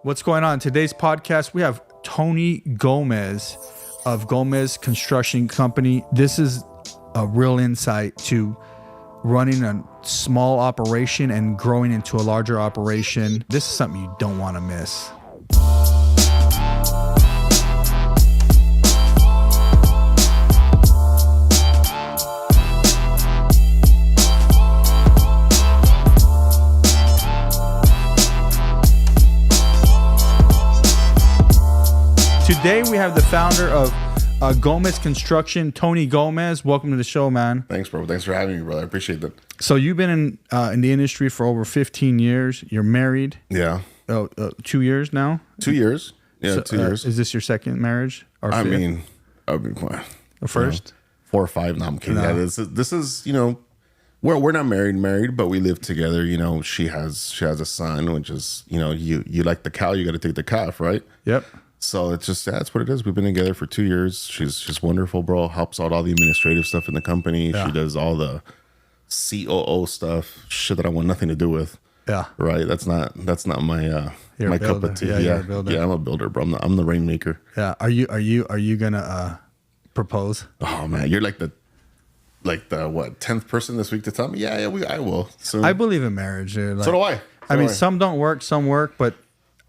What's going on? Today's podcast, we have Tony Gomez of Gomez Construction Company. This is a real insight to running a small operation and growing into a larger operation. This is something you don't want to miss. Today we have the founder of Gomez Construction, Tony Gomez. Welcome to the show, man. Thanks, bro. Thanks for having me, brother. I appreciate that. So you've been in the industry for over 15 years. You're married. Yeah. 2 years now? 2 years. Yeah, So, 2 years. Is this your second marriage? Or I fifth? mean, The first? 4 or 5. No, I'm kidding. No. Yeah, this is we're not married, but we live together. You know, she has a son, which is you like the cow, you got to take the calf, right? Yep. So it's just that's what it is. We've been together for 2 years. She's wonderful, bro. Helps out all the administrative stuff in the company. Yeah. She does all the COO stuff, shit that I want nothing to do with. Yeah. Right. That's not my You're my a cup builder. of tea. Yeah, you're a builder. Yeah, I'm a builder, bro. I'm the rainmaker. Yeah. Are you gonna propose? Oh man, you're like the what 10th person this week to tell me? Yeah, I will. Soon. I believe in marriage, dude. So do I. I mean, some don't work, some work, but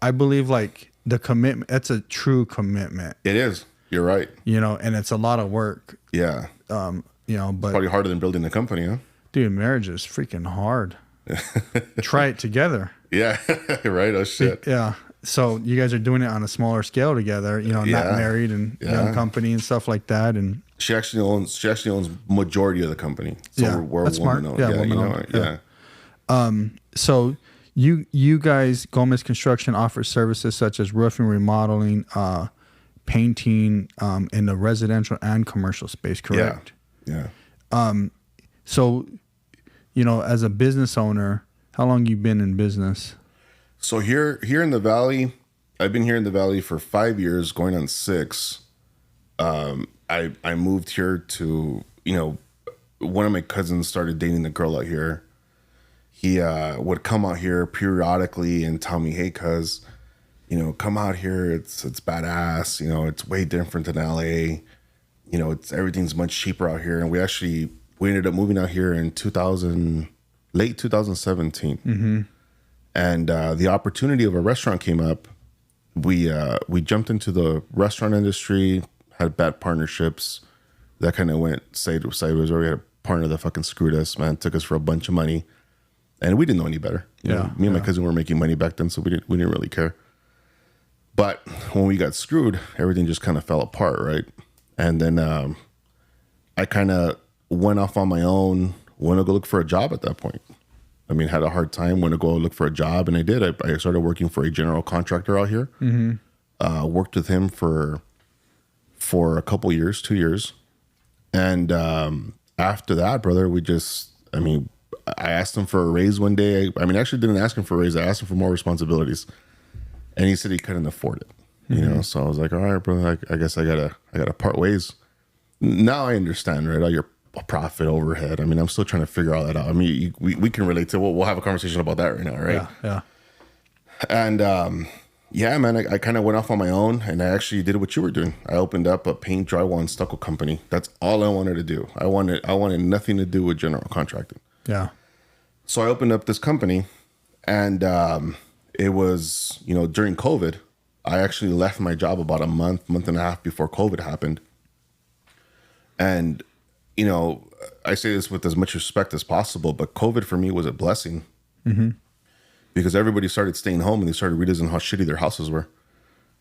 I believe like the commitment. That's a true commitment. It is. You're right. And it's a lot of work. Yeah. But Probably harder than building a company, huh? dude, marriage is freaking hard. Try it together. Yeah. Right. Oh shit. Yeah. So you guys are doing it on a smaller scale together, not Yeah. married and Yeah. young company and stuff like that. And She actually owns majority of the company. So Yeah, we're that's smart. woman-owned. Yeah, Yeah, woman-owned. yeah. so you guys, Gomez Construction offers services such as roofing, remodeling, painting, in the residential and commercial space, correct? Yeah. So, as a business owner, how long you been in business? So here in the Valley, I've been here in the Valley for 5 years, going on 6. I moved here to, one of my cousins started dating a girl out here. He would come out here periodically and tell me, hey, cuz, come out here. It's badass. It's way different than LA. Everything's much cheaper out here. And we ended up moving out here in late 2017. Mm-hmm. And the opportunity of a restaurant came up. We jumped into the restaurant industry, had bad partnerships. That kind of went sideways. We had a partner that fucking screwed us, man. Took us for a bunch of money. And we didn't know any better. Me and my cousin were making money back then, so we didn't really care. But when we got screwed, everything just kind of fell apart, right? And then I kind of went off on my own, went to go look for a job at that point. I mean, had a hard time, went to go look for a job, and I did. I started working for a general contractor out here. Mm-hmm. Worked with him for a couple years, 2 years. And after that, brother, I asked him for a raise one day. I actually didn't ask him for a raise. I asked him for more responsibilities. And he said he couldn't afford it. Mm-hmm. So I was like, all right, brother, I guess I gotta part ways. Now I understand, right? All your profit overhead. I'm still trying to figure all that out. We can relate to we'll have a conversation about that right now, right? Yeah. And yeah, man, I kind of went off on my own, and I actually did what you were doing. I opened up a paint, drywall, and stucco company. That's all I wanted to do. I wanted nothing to do with general contracting. Yeah. So I opened up this company, and it was, during COVID. I actually left my job about a month and a half before COVID happened. And, I say this with as much respect as possible, but COVID for me was a blessing. Mm-hmm. Because everybody started staying home and they started realizing how shitty their houses were,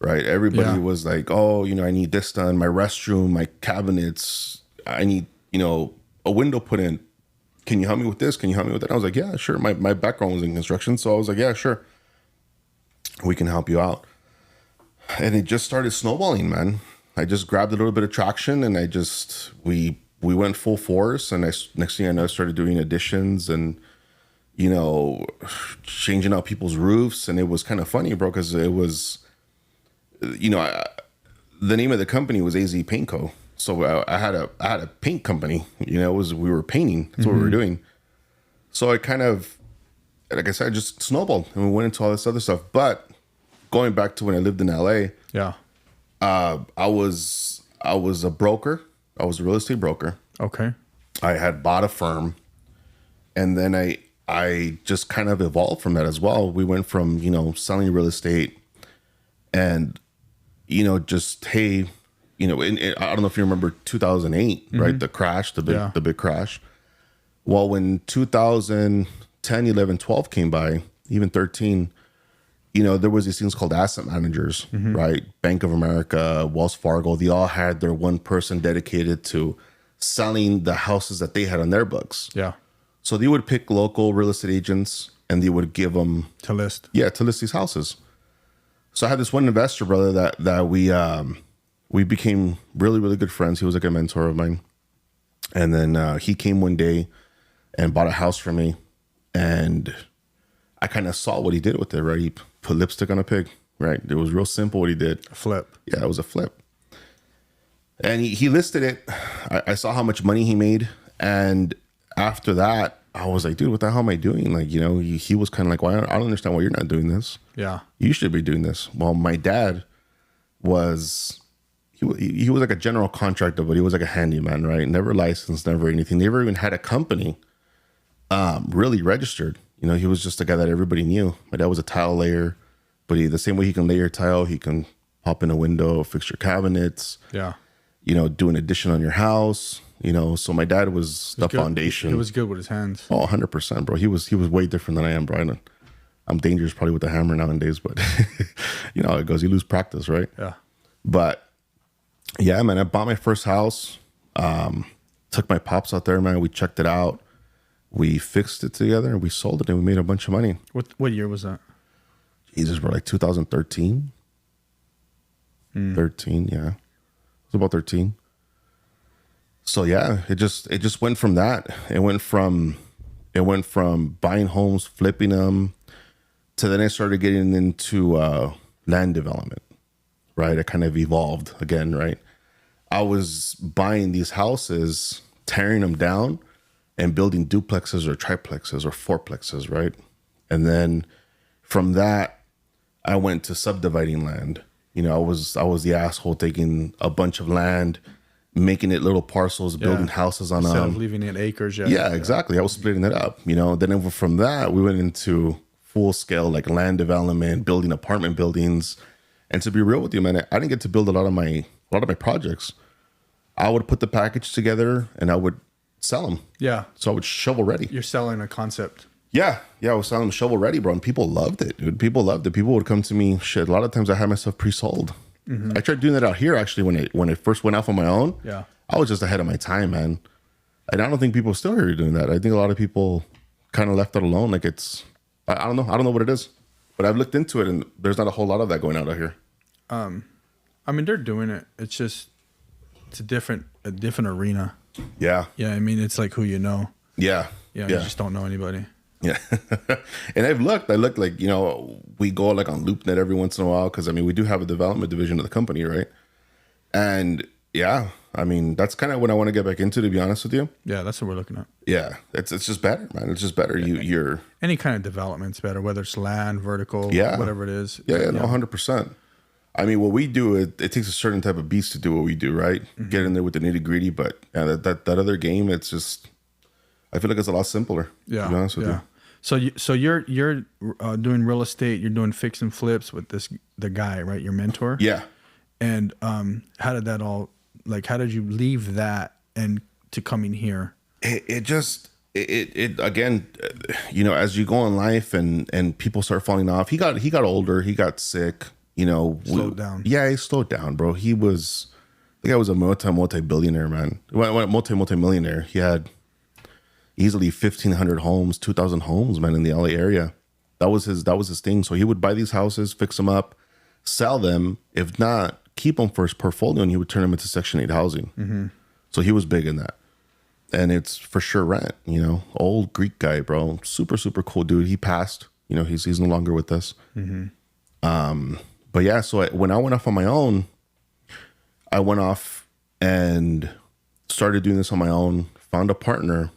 right? Everybody was like, oh, I need this done, my restroom, my cabinets, I need, a window put in. Can you help me with this? Can you help me with that? I was like, yeah, sure. My background was in construction. So I was like, yeah, sure. We can help you out. And it just started snowballing, man. I just grabbed a little bit of traction, and we went full force. And next thing I know, I started doing additions and, changing out people's roofs. And it was kind of funny, bro, because it was, the name of the company was AZ Paint Co. So I had a paint company, we were painting. That's what we were doing. So I kind of, like I said, just snowballed, and we went into all this other stuff. But going back to when I lived in LA, Yeah. I was a broker. I was a real estate broker. Okay. I had bought a firm, and then I just kind of evolved from that as well. We went from, selling real estate and, just, hey, I don't know if you remember 2008, right? The crash, the big crash. Well, when 2010, 11, 12 came by, even 13, there was these things called asset managers, right? Bank of America, Wells Fargo, they all had their one person dedicated to selling the houses that they had on their books. Yeah. So they would pick local real estate agents and they would give them To list. Yeah, to list these houses. So I had this one investor, brother, that we became really, really good friends. He was like a mentor of mine. And then he came one day and bought a house for me. And I kind of saw what he did with it, right? He put lipstick on a pig, right? It was real simple what he did. A flip. Yeah, it was a flip. And he listed it. I saw how much money he made. And after that, I was like, dude, what the hell am I doing? Like, he was kind of like, well, I don't understand why you're not doing this. Yeah. You should be doing this. Well, my dad was, he was like a general contractor, but he was like a handyman, right? Never licensed, never anything. Never even had a company really registered. He was just a guy that everybody knew. My dad was a tile layer, but the same way he can lay your tile, he can hop in a window, fix your cabinets. Yeah. Do an addition on your house. So my dad was the foundation. He was good with his hands. Oh, 100%, bro. He was way different than I am, bro. I'm dangerous probably with the hammer nowadays, but you know how it goes. You lose practice, right? Yeah. But yeah, man, I bought my first house. Took my pops out there, man. We checked it out. We fixed it together and we sold it and we made a bunch of money. What year was that? Jesus, bro, like 2013. 13, yeah. It was about 13. So yeah, it just went from that. It went from buying homes, flipping them, to then I started getting into land development, right? It kind of evolved again, right? I was buying these houses, tearing them down, and building duplexes or triplexes or fourplexes, right? And then from that, I went to subdividing land. I was the asshole taking a bunch of land, making it little parcels, building houses on them. Instead of leaving it acres. Yeah, exactly. I was splitting it up, Then from that, we went into full scale, like land development, building apartment buildings. And to be real with you, man, I didn't get to build a lot of my projects. I would put the package together and I would sell them. Yeah. So I would shovel ready. You're selling a concept. Yeah. I was selling them shovel ready, bro. And people loved it, dude. People loved it. People would come to me. Shit, a lot of times I had my stuff pre-sold. I tried doing that out here actually when I first went off on my own. Yeah. I was just ahead of my time, man. And I don't think people still are doing that. I think a lot of people kind of left it alone. Like I don't know. I don't know what it is. But I've looked into it and there's not a whole lot of that going out here. I mean, they're doing it. It's just, it's a different arena. Yeah. Yeah. I mean, it's like who you know. Yeah. Yeah. You just don't know anybody. Yeah. And I looked like, we go like on LoopNet every once in a while. Cause I mean, we do have a development division of the company, right? And yeah, I mean, that's kind of what I want to get back into, to be honest with you. Yeah. That's what we're looking at. Yeah. It's just better, man. It's just better. You're any kind of development's better, whether it's land, vertical, whatever it is. Yeah. No, 100%. I mean, what we do, it takes a certain type of beast to do what we do, right? Get in there with the nitty gritty, but that other game, it's just, I feel like it's a lot simpler. Yeah. To be honest with you. So you're doing real estate, you're doing fix and flips with the guy, right? Your mentor. Yeah. And how did that all, like, how did you leave that and to coming here? It again, as you go in life and people start falling off, he got older, he got sick, Slowed down. Yeah, he slowed down, bro. The guy was a multi-billionaire, man. Multi-millionaire. He had easily 1,500 homes, 2,000 homes, man, in the LA area. That was his thing. So he would buy these houses, fix them up, sell them. If not, keep them for his portfolio, and he would turn them into Section 8 housing. So he was big in that. And it's for sure rent, old Greek guy, bro. Super, super cool dude. He passed, he's no longer with us. But yeah, so when I went off on my own, I went off and started doing this on my own, found a partner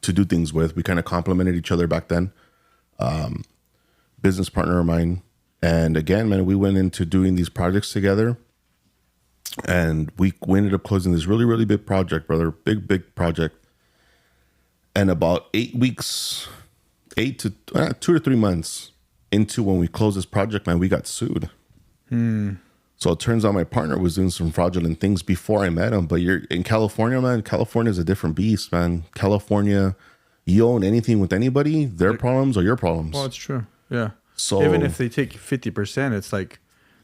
to do things with. We kind of complemented each other back then. Business partner of mine. And again, man, we went into doing these projects together, and we ended up closing this really, really big project, brother. Big project. And about 8 weeks, 2 to 3 months into when we closed this project, man, we got sued. So it turns out my partner was doing some fraudulent things before I met him. But you're in California, man. California is a different beast, man. California, you own anything with anybody, their problems are your problems. Well, it's true. Yeah. So even if they take 50%, it's like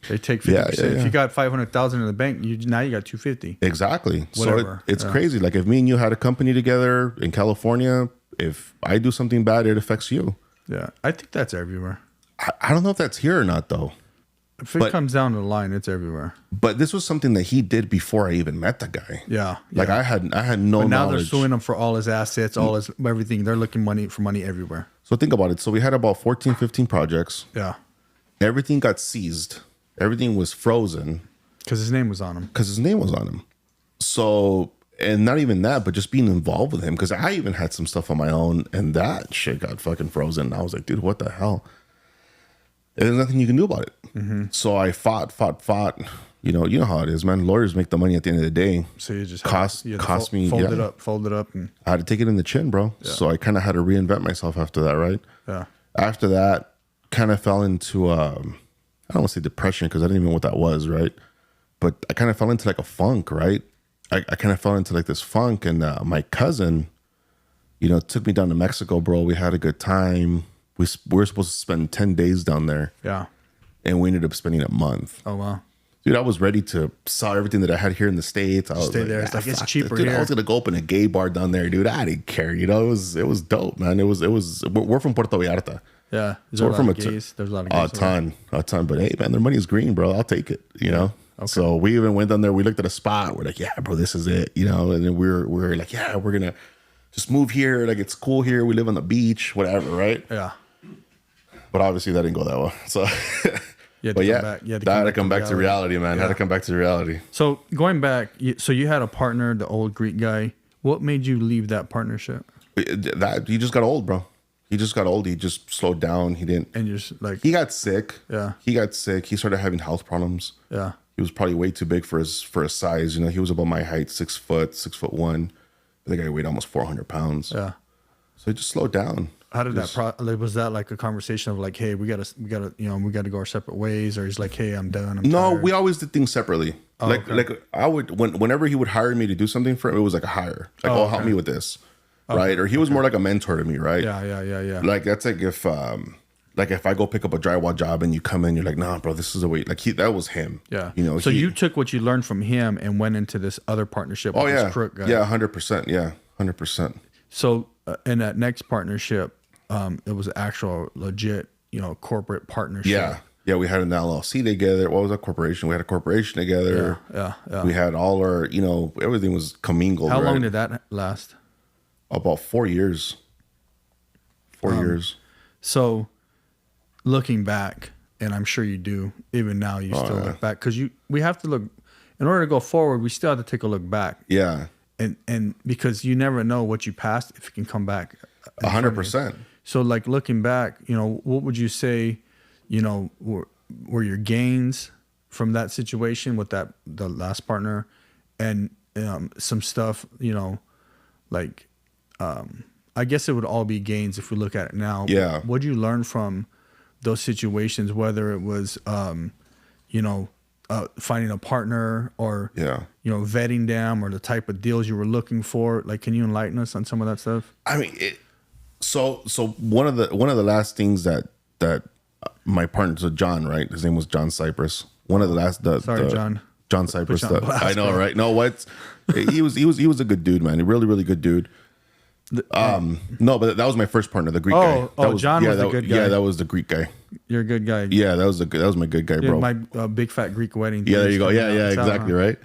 they take 50%. Yeah. If you got 500,000 in the bank, now you got 250. Exactly. Whatever. So it's crazy. Like if me and you had a company together in California, if I do something bad, it affects you. Yeah. I think that's everywhere. I don't know if that's here or not, though. If it comes down to the line, it's everywhere. But this was something that he did before I even met the guy. Yeah. Like I had no But now knowledge. they're suing him for all his assets, all his everything. They're looking for money everywhere. So think about it. So we had about 14, 15 projects. Yeah. Everything got seized. Everything was frozen. Because his name was on him. Because his name was on him. So, and not even that, but just being involved with him. Because I even had some stuff on my own, and that shit got fucking frozen. I was like, dude, what the hell? And there's nothing you can do about it. So I fought. You know how it is, man. Lawyers make the money at the end of the day. So you just cost me. Fold it up, and I had to take it in the chin, bro. Yeah. So I kind of had to reinvent myself after that, right? Yeah. After that, kind of fell into I don't want to say depression because I didn't even know what that was, right? But I kind of fell into like a funk, right? I kind of fell into like this funk, and my cousin, took me down to Mexico, bro. We had a good time. We were supposed to spend 10 days down there. Yeah. And we ended up spending a month. Oh, wow. Dude, I was ready to sell everything that I had here in the States. I was Stay like, there. It's like, it's cheaper dude, here. I was going to go open a gay bar down there, dude. I didn't care. It was dope, man. We're from Puerto Vallarta. Yeah. So we're from gays. There's a lot of gays. A ton. But hey, man, their money is green, bro. I'll take it, Okay. So we even went down there. We looked at a spot. We're like, yeah, bro, this is it, And then we're like, yeah, we're going to just move here. Like, it's cool here. We live on the beach, whatever, right? Yeah. But obviously that didn't go that well. So, I had to come back to reality, man. Yeah. I had to come back to reality. So going back, so you had a partner, the old Greek guy. What made you leave that partnership? He just got old, bro. He just got old. He just slowed down. He didn't. And just like he got sick. Yeah. He got sick. He started having health problems. Yeah. He was probably way too big for his size. He was about my height, 6'1". I think I weighed almost 400 pounds. Yeah. So he just slowed down. How did was that like a conversation of like, hey, we gotta go our separate ways, or he's like, hey, I'm done. I'm tired. We always did things separately. Oh, like I would whenever he would hire me to do something for him, it was like a hire. Like, help me with this, right? Or he was more like a mentor to me, right? Yeah. Like that's like if I go pick up a drywall job and you come in, you're like, nah, bro, this is the way. Like that was him. Yeah. So you took what you learned from him and went into this other partnership. With this crook guy. Yeah, 100%. Yeah, 100%. So in that next partnership, it was actual legit, corporate partnership. Yeah. We had an LLC together. What was that corporation? We had a corporation together. Yeah. We had all our, everything was commingled. How long did that last? About 4 years. 4 years. So looking back, and I'm sure you do, even now you still look back, because we have to look, in order to go forward, we still have to take a look back. Yeah. And because you never know what you passed, if it can come back. 100%. So like looking back, what would you say, were your gains from that situation with the last partner, and some stuff, like, I guess it would all be gains if we look at it now. Yeah. What'd you learn from those situations, whether it was, finding a partner or, vetting them, or the type of deals you were looking for? Like, can you enlighten us on some of that stuff? I mean, so one of the last things that my partner, so John, right? His name was John Cypress. One of the last, John Cypress. I know, right? No, what? He was a good dude, man. A really, really good dude. No, but that was my first partner, the Greek guy. John was the good guy. Yeah, that was the Greek guy. You're a good guy. Yeah, that was my good guy, bro. My big fat Greek wedding. Yeah, there you go. Yeah, exactly, right.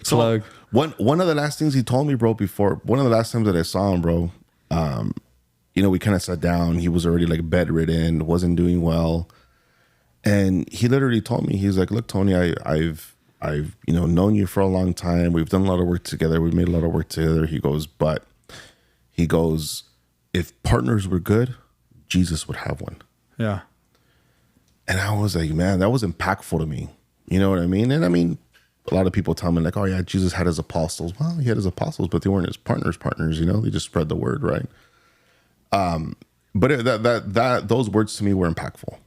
So one of the last things he told me, bro, one of the last times that I saw him, bro, we kind of sat down. He was already like bedridden, wasn't doing well, and he literally told me, he's like, "Look, Tony, I've known you for a long time. We've done a lot of work together. We've made a lot of work together." He goes, if partners were good, Jesus would have one. Yeah. And I was like, man, that was impactful to me. You know what I mean? And I mean, a lot of people tell me like, oh yeah, Jesus had his apostles. Well, he had his apostles, but they weren't his partners, you know, they just spread the word. Right. But those words to me were impactful.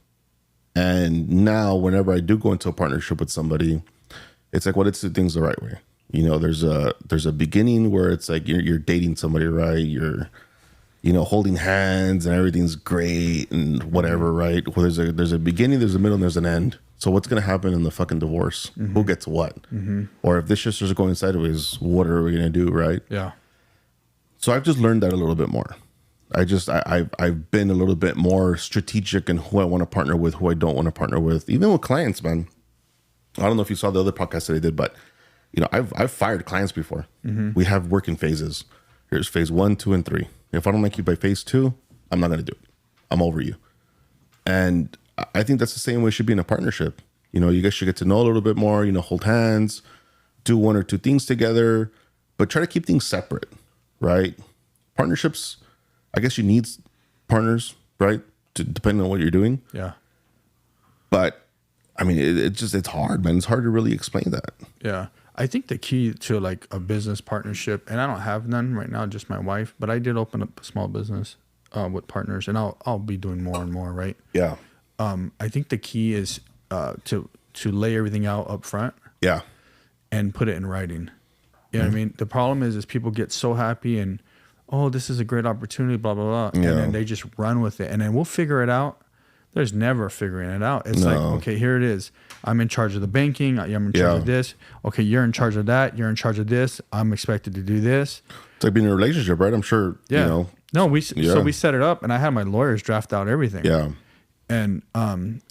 And now whenever I do go into a partnership with somebody, it's like, well, let's do things the right way. You know, there's a beginning where it's like you're dating somebody, right? You're, you know, holding hands and everything's great and whatever, right? Well, there's a beginning, there's a middle, and there's an end. So what's gonna happen in the fucking divorce? Who gets what? Or if the sisters are going sideways, what are we gonna do, right? Yeah. So I've just learned that a little bit more. I've been a little bit more strategic in who I want to partner with, who I don't want to partner with, even with clients, man. I don't know if you saw the other podcast that I did, but you know, I've fired clients before. We have working phases. Here's phase 1, 2, and 3. If I don't like you by phase 2, I'm not going to do it. I'm over you. And I think that's the same way it should be in a partnership. You know, you guys should get to know a little bit more, you know, hold hands, do 1 or 2 things together, but try to keep things separate, right? Partnerships, I guess you need partners, right? Depending on what you're doing. Yeah. But I mean, it's hard, man. It's hard to really explain that. Yeah. I think the key to like a business partnership, and I don't have none right now, just my wife, but I did open up a small business with partners, and I'll be doing more and more, right? Yeah. I think the key is to lay everything out up front. Yeah. And put it in writing. You know what I mean? The problem is people get so happy and, oh, this is a great opportunity, blah, blah, blah. And then they just run with it. And then we'll figure it out. There's never figuring it out. It's like, okay, here it is. I'm in charge of the banking. I'm in charge of this. Okay, you're in charge of that. You're in charge of this. I'm expected to do this. It's like being in a relationship, right? I'm sure, you know. No, so we set it up, and I had my lawyers draft out everything. Yeah. And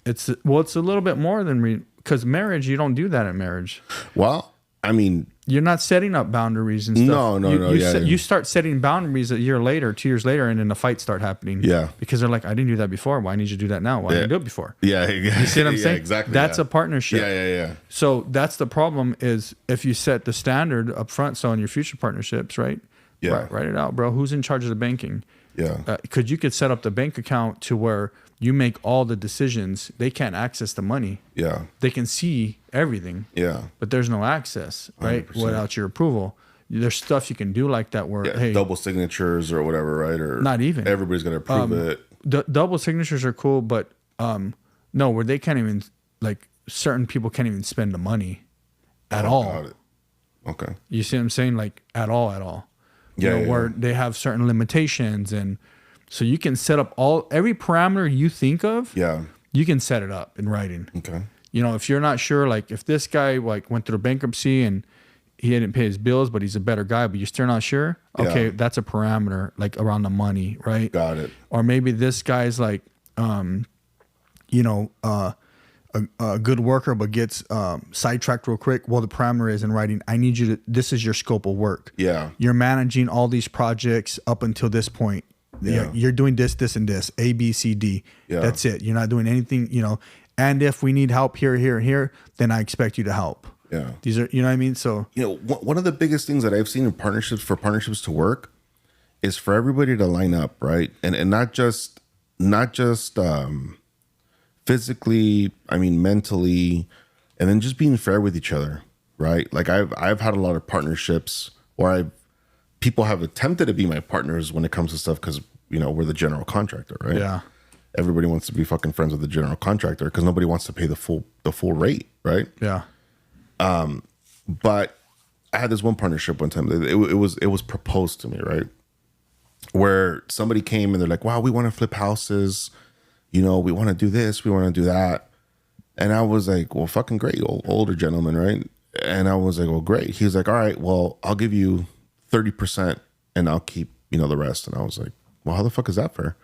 it's a little bit more than because marriage, you don't do that in marriage. Well, I mean, you're not setting up boundaries and stuff. No. You start setting boundaries a year later, 2 years later, and then the fights start happening. Yeah. Because they're like, I didn't do that before. Why need you to do that now? Why didn't you do it before? Yeah. You see what I'm saying? Exactly. That's a partnership. Yeah. So that's the problem is if you set the standard up front, so in your future partnerships, right? Yeah. Write it out, bro. Who's in charge of the banking? Yeah. Because you could set up the bank account to where you make all the decisions. They can't access the money. Yeah. They can see everything. Yeah. But there's no access, right? 100%. Without your approval. There's stuff you can do like that where, hey, double signatures or whatever, right? Or not even. Everybody's going to approve it. Double signatures are cool, but no, where they can't even, like, certain people can't even spend the money at all. Got it. Okay. You see what I'm saying? Like, at all. Yeah. Where they have certain limitations, and so you can set up every parameter you think of. Yeah. You can set it up in writing. Okay. You know, if you're not sure, like if this guy like went through bankruptcy and he didn't pay his bills, but he's a better guy, but you're still not sure. Okay, that's a parameter like around the money, right? Got it. Or maybe this guy's like, a good worker, but gets sidetracked real quick. Well, the parameter is in writing. I need you to. This is your scope of work. Yeah. You're managing all these projects up until this point. Yeah. You're doing this, and this. A, B, C, D. Yeah. That's it. You're not doing anything. You know. And if we need help here, here, and here, then I expect you to help. Yeah. These are. You know what I mean? So. You know, one of the biggest things that I've seen in partnerships to work is for everybody to line up, right? And not just physically, I mean mentally, and then just being fair with each other, right? Like I've had a lot of partnerships where people have attempted to be my partners when it comes to stuff because, you know, we're the general contractor, right? Yeah. Everybody wants to be fucking friends with the general contractor because nobody wants to pay the full rate, right? Yeah. But I had this one partnership one time. It was proposed to me, right? Where somebody came and they're like, "Wow, we want to flip houses. You know, we want to do this, we want to do that." And I was like, "Well, fucking great, older gentleman, right?" And I was like, "Well, great." He's like, "All right, well, I'll give you 30% and I'll keep, you know, the rest." And I was like, "Well, how the fuck is that fair?"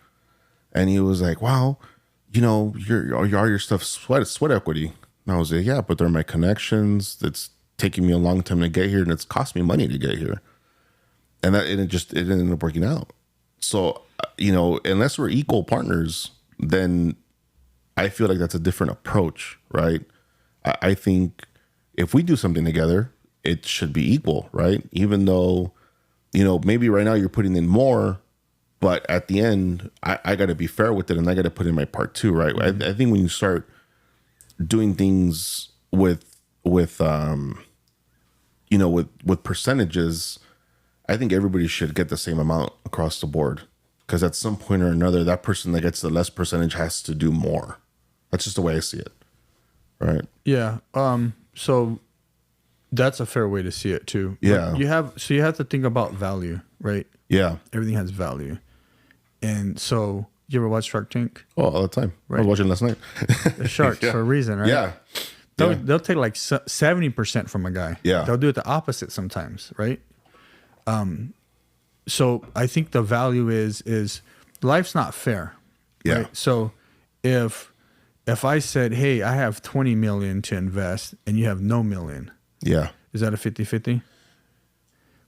And he was like, "Wow, you know, all your stuff sweat equity." And I was like, "Yeah, but they're my connections. That's taking me a long time to get here, and it's cost me money to get here." And it ended up working out. So, you know, unless we're equal partners, then I feel like that's a different approach, right? I think if we do something together, it should be equal, right? Even though, you know, maybe right now you're putting in more, but at the end, I got to be fair with it, and I got to put in my part too, right? I think when you start doing things with percentages, I think everybody should get the same amount across the board, because at some point or another, that person that gets the less percentage has to do more. That's just the way I see it. Right. Yeah. So that's a fair way to see it too. Yeah. But you have to think about value, right? Yeah. Everything has value. And so you ever watch Shark Tank? Oh, all the time. Right. I was watching last night. The sharks for a reason, right? Yeah. They'll take like 70% from a guy. Yeah. They'll do it the opposite sometimes, right? So I think the value is life's not fair. Yeah. Right? So if I said, hey, I have 20 million to invest and you have no million, Yeah. is that a 50-50?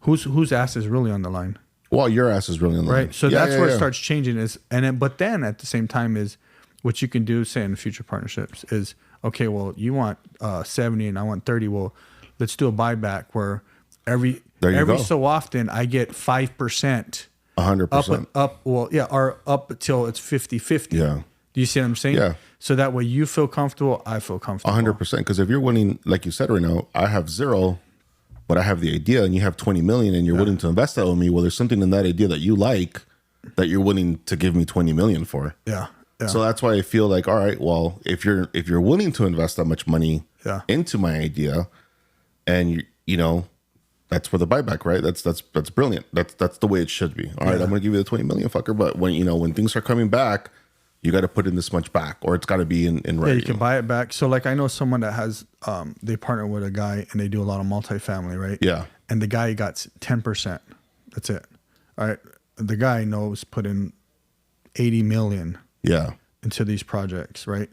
Whose ass is really on the line? Well, your ass is really on the line. Right. So that's where it starts changing but then at the same time is what you can do, say in future partnerships is, okay, well, you want 70 and I want 30. Well, let's do a buyback where every so often I get 5%. 100%. Or up until it's 50-50. Yeah. Do you see what I'm saying? Yeah. So that way you feel comfortable, I feel comfortable. 100%. Because if you're winning, like you said right now, I have 0, but I have the idea, and you have 20 million, and you're willing to invest that with me. Well, there's something in that idea that you like that you're willing to give me 20 million for. Yeah. Yeah. So that's why I feel like, all right, well, if you're willing to invest that much money into my idea, and you know, that's for the buyback, right? That's brilliant. That's the way it should be. All right, I'm gonna give you the 20 million, fucker. But when things are coming back, you got to put in this much back, or it's got to be in writing. Yeah, you can buy it back. So like I know someone that has they partner with a guy and they do a lot of multifamily, right? Yeah. And the guy got 10%. That's it. All right. The guy knows put in 80 million into these projects, right?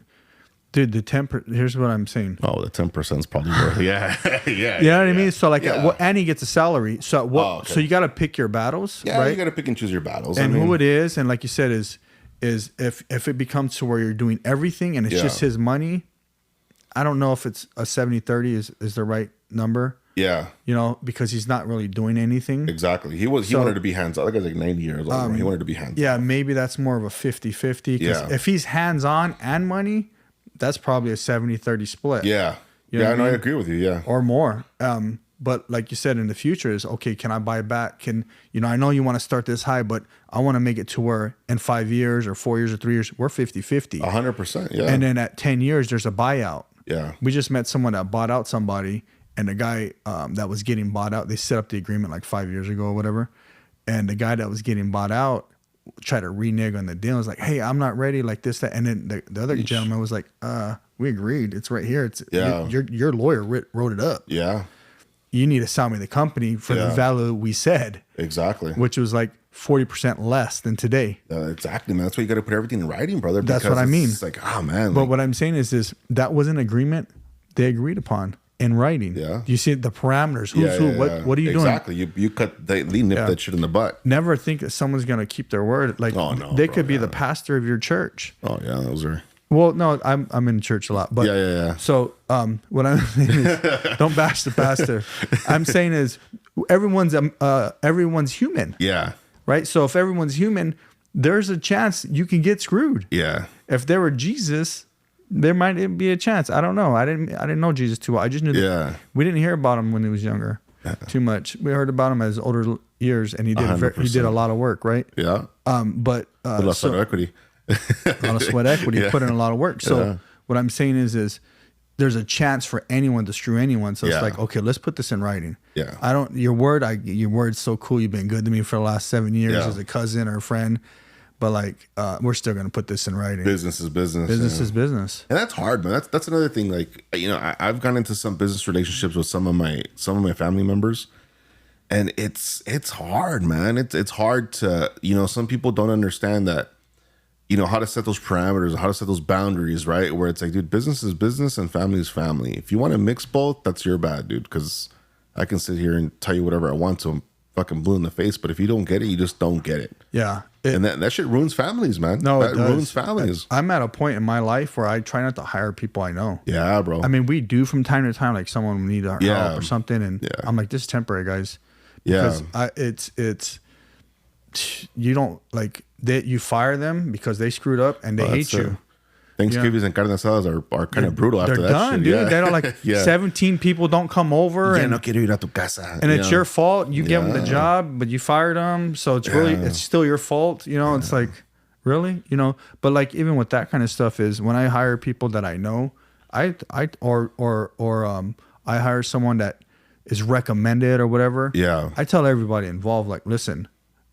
Dude, here's what I'm saying. Oh, the 10% is probably worth. Yeah. You know what I mean? So like, and he gets a salary. So so you got to pick your battles, right? You got to pick and choose your battles. And who it is, and like you said, is if it becomes to where you're doing everything and it's just his money, I don't know if it's a 70-30 is the right number. Yeah. You know, because he's not really doing anything. Exactly. He wanted to be hands-on. That guy's like 90 years old. He wanted to be hands-on. Yeah, maybe that's more of a 50-50. Because if he's hands-on and money, that's probably a 70-30 split. Yeah. You know I mean? agree with you. Yeah. Or more. But like you said, in the future is, okay, can I buy back? I know you want to start this high, but I want to make it to where in 5 years or 4 years or 3 years, we're 50-50. 100%. Yeah. And then at 10 years, there's a buyout. Yeah. We just met someone that bought out somebody, and the guy that was getting bought out, they set up the agreement like 5 years ago or whatever. And the guy that was getting bought out tried to renege on the deal. It was like, hey, I'm not ready, like this, that. And then the other gentleman was like, we agreed. It's right here. It's your lawyer wrote it up. Yeah. You need to sell me the company for the value we said. Exactly. Which was like 40% less than today. Exactly, man. That's why you got to put everything in writing, brother. That's what I mean. It's like, oh, man. But what I'm saying is that was an agreement they agreed upon in writing. Yeah. You see the parameters. Who's who? What are you doing? Exactly. You cut, they nip that shit in the butt. Never think that someone's going to keep their word. Like, they could be the pastor of your church. Oh, yeah. Those are... Well, no, I'm in church a lot, but So what I'm saying is, don't bash the pastor. I'm saying is everyone's human. Yeah. Right. So if everyone's human, there's a chance you can get screwed. Yeah. If there were Jesus, there might be a chance. I don't know. I didn't know Jesus too well. I just knew that we didn't hear about him when he was younger too much. We heard about him as older years, and he did a lot of work. Right. Yeah. But a lot of sweat equity. A lot of sweat equity, put in a lot of work. So what I'm saying is there's a chance for anyone to screw anyone. So it's like, okay, let's put this in writing. Yeah. Your word's so cool. You've been good to me for the last 7 years as a cousin or a friend. But like, we're still going to put this in writing. Business is business. Business is business. And that's hard, man. That's another thing. Like, I've gone into some business relationships with some of my family members, and it's hard, man. It's hard to, some people don't understand that, how to set those parameters, how to set those boundaries, right? Where it's like, dude, business is business and family is family. If you want to mix both, that's your bad, dude. Because I can sit here and tell you whatever I want to. I'm fucking blue in the face. But if you don't get it, you just don't get it. Yeah. And that shit ruins families, man. No, that ruins families. I'm at a point in my life where I try not to hire people I know. Yeah, bro. I mean, we do from time to time, like someone need our help or something. And I'm like, this is temporary, guys. Because it's you don't like that you fire them because they screwed up and they hate you. Thanksgivings and carne asadas are kind of brutal after They're that done, shit. dude. Yeah. They don't like 17 people don't come over, Yeah, and no quiero ir a tu casa. and it's your fault. You give them the Yeah. job, but you fired them, so it's really it's still your fault. It's like really, But like even with that kind of stuff is when I hire people that I know, I hire someone that is recommended or whatever. Yeah. I tell everybody involved, like, listen,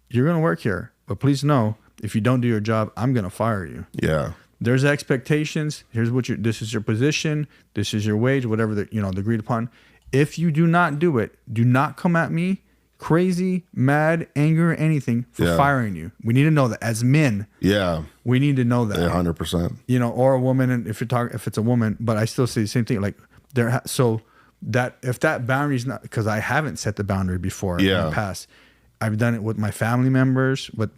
you're gonna work here, but please know if you don't do your job, I'm gonna fire you. Yeah. There's expectations. Here's this is your position. This is your wage, whatever the agreed upon. If you do not do it, do not come at me crazy, mad, angry, or anything for firing you. We need to know that as men. Yeah. We need to know that. 100%. Or a woman, and if it's a woman, but I still say the same thing. Like so that if that boundary is not, because I haven't set the boundary before in the past. I've done it with my family members, with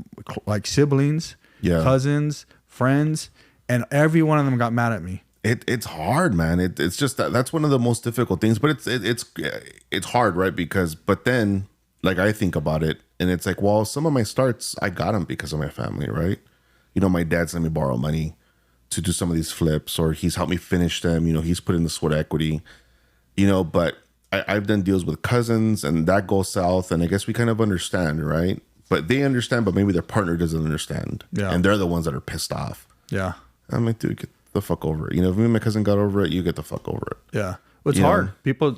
like siblings, cousins, friends. And every one of them got mad at me. It's hard, man. It's just that's one of the most difficult things. But it's hard, right? But then, like, I think about it, and it's like, well, some of my starts I got them because of my family, right? My dad's let me borrow money to do some of these flips, or he's helped me finish them. He's put in the sweat equity. But I've done deals with cousins, and that goes south, and I guess we kind of understand, right? But they understand, but maybe their partner doesn't understand, and they're the ones that are pissed off. Yeah. I'm like, dude, get the fuck over it. If me and my cousin got over it, you get the fuck over it. Yeah. Well, it's hard.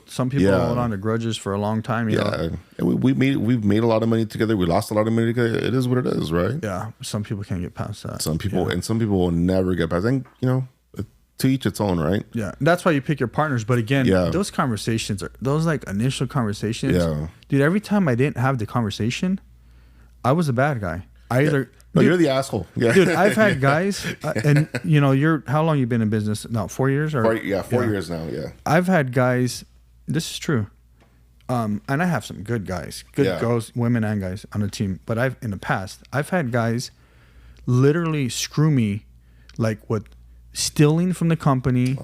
Some people hold on to grudges for a long time. And we've made a lot of money together. We lost a lot of money together. It is what it is, right? Yeah. Some people can't get past that. Some people will never get past. And to each its own, right? Yeah. That's why you pick your partners. But again, those conversations those like initial conversations. Yeah. Dude, every time I didn't have the conversation, I was a bad guy. No, you're the asshole. Yeah. Dude, I've had guys, and you're how long you been in business now? 4 years or 4 years now. Yeah. I've had guys. This is true, and I have some good guys, girls, women, and guys on the team. But in the past, I've had guys literally screw me, like with stealing from the company,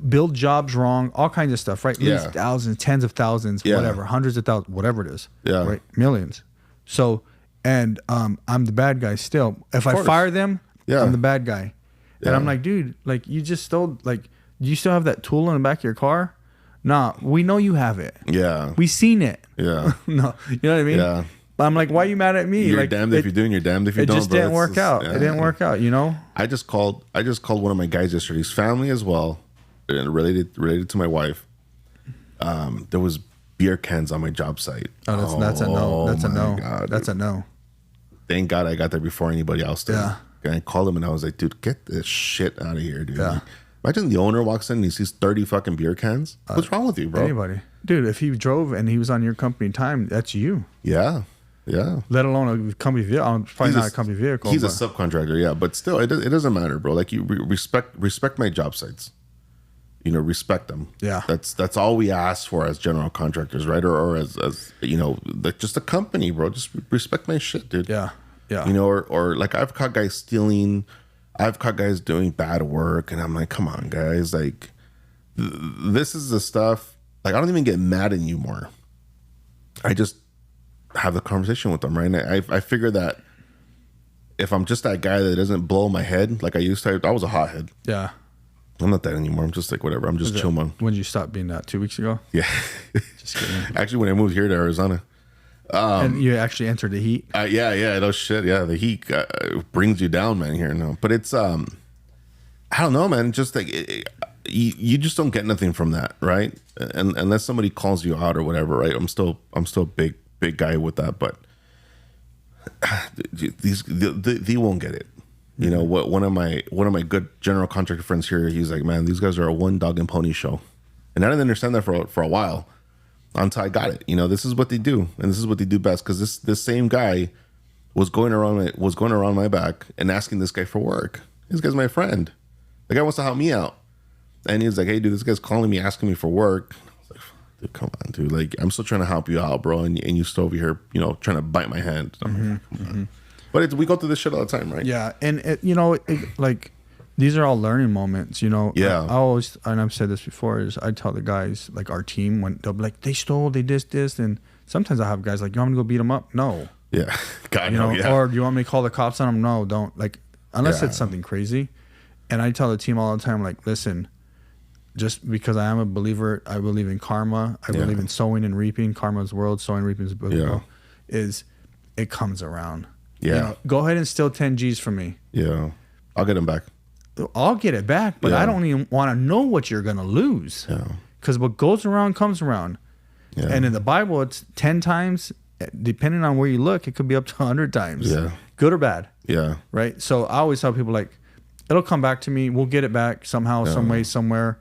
build jobs wrong, all kinds of stuff. Right? Lose thousands, tens of thousands, whatever, hundreds of thousands, whatever it is. Yeah. Right? Millions. So. And I'm the bad guy still. If I fire them, I'm the bad guy. And I'm like, dude, like you just stole. Like, do you still have that tool in the back of your car? Nah, we know you have it. Yeah, we seen it. Yeah, no, you know what I mean? Yeah. But I'm like, why are you mad at me? You're like, damned if you do, and you're damned if you don't. It just didn't work out. It didn't work out. I just called one of my guys yesterday. His family as well, and related to my wife. There was beer cans on my job site. Oh, that's a no. That's a no. God, that's a no. Thank God I got there before anybody else did. Yeah. And I called him and I was like, dude, get this shit out of here, dude. Yeah. Imagine the owner walks in and he sees 30 fucking beer cans. What's wrong with you, bro? Anybody. Dude, if he drove and he was on your company time, that's you. Yeah. Yeah. Let alone a company vehicle. Probably not a company vehicle. He's a subcontractor, yeah. But still, it doesn't matter, bro. Like, you respect my job sites. Respect them. Yeah. That's all we ask for as general contractors, right? Or as just a company, bro. Just respect my shit, dude. Yeah. Yeah. Or like I've caught guys stealing. I've caught guys doing bad work, and I'm like, come on, guys. Like, this is the stuff. Like, I don't even get mad at you more. I just have the conversation with them, right? And I figure that if I'm just that guy that doesn't blow my head like I used to, I was a hothead. Yeah. I'm not that anymore. I'm just like, whatever. I'm just chill, man. When did you stop being that? 2 weeks ago? Yeah. Just kidding. Actually, when I moved here to Arizona. And you actually entered the heat? Yeah. No shit. Yeah. The heat brings you down, man, here now. But it's, I don't know, man. Just like, you just don't get nothing from that, right? And unless somebody calls you out or whatever, right? I'm still a big guy with that, but they won't get it. What one of my good general contractor friends here, he's like, man, these guys are a one dog and pony show. And I didn't understand that for a while until I got it. This is what they do, and this is what they do best. Because this same guy was going around my back and asking this guy for work. This guy's my friend. The guy wants to help me out, and he's like, "Hey, dude, this guy's calling me asking me for work." I was like, "Dude, come on, dude. Like, I'm still trying to help you out, bro, and you still over here, trying to bite my hand." But we go through this shit all the time, right? Yeah, and like. These are all learning moments, Yeah. I always, and I've said this before, is I tell the guys, like our team, when they'll be like, they stole, they this, and sometimes I have guys like, you want me to go beat them up? No. Yeah. God, no, yeah. Or do you want me to call the cops on them? No, don't. Like, unless it's something crazy. And I tell the team all the time, like, listen, just because I am a believer, I believe in karma. I believe in sowing and reaping. Karma's world, sowing and reaping is biblical. Is it comes around. Yeah. You know, go ahead and steal 10 G's from me. Yeah. I'll get them back. I'll get it back, but I don't even want to know what you're going to lose. Yeah. Because what goes around comes around. Yeah. And in the Bible, it's 10 times. Depending on where you look, it could be up to 100 times. Yeah. Good or bad. Yeah. Right? So I always tell people, like, it'll come back to me. We'll get it back somehow, some way, somewhere.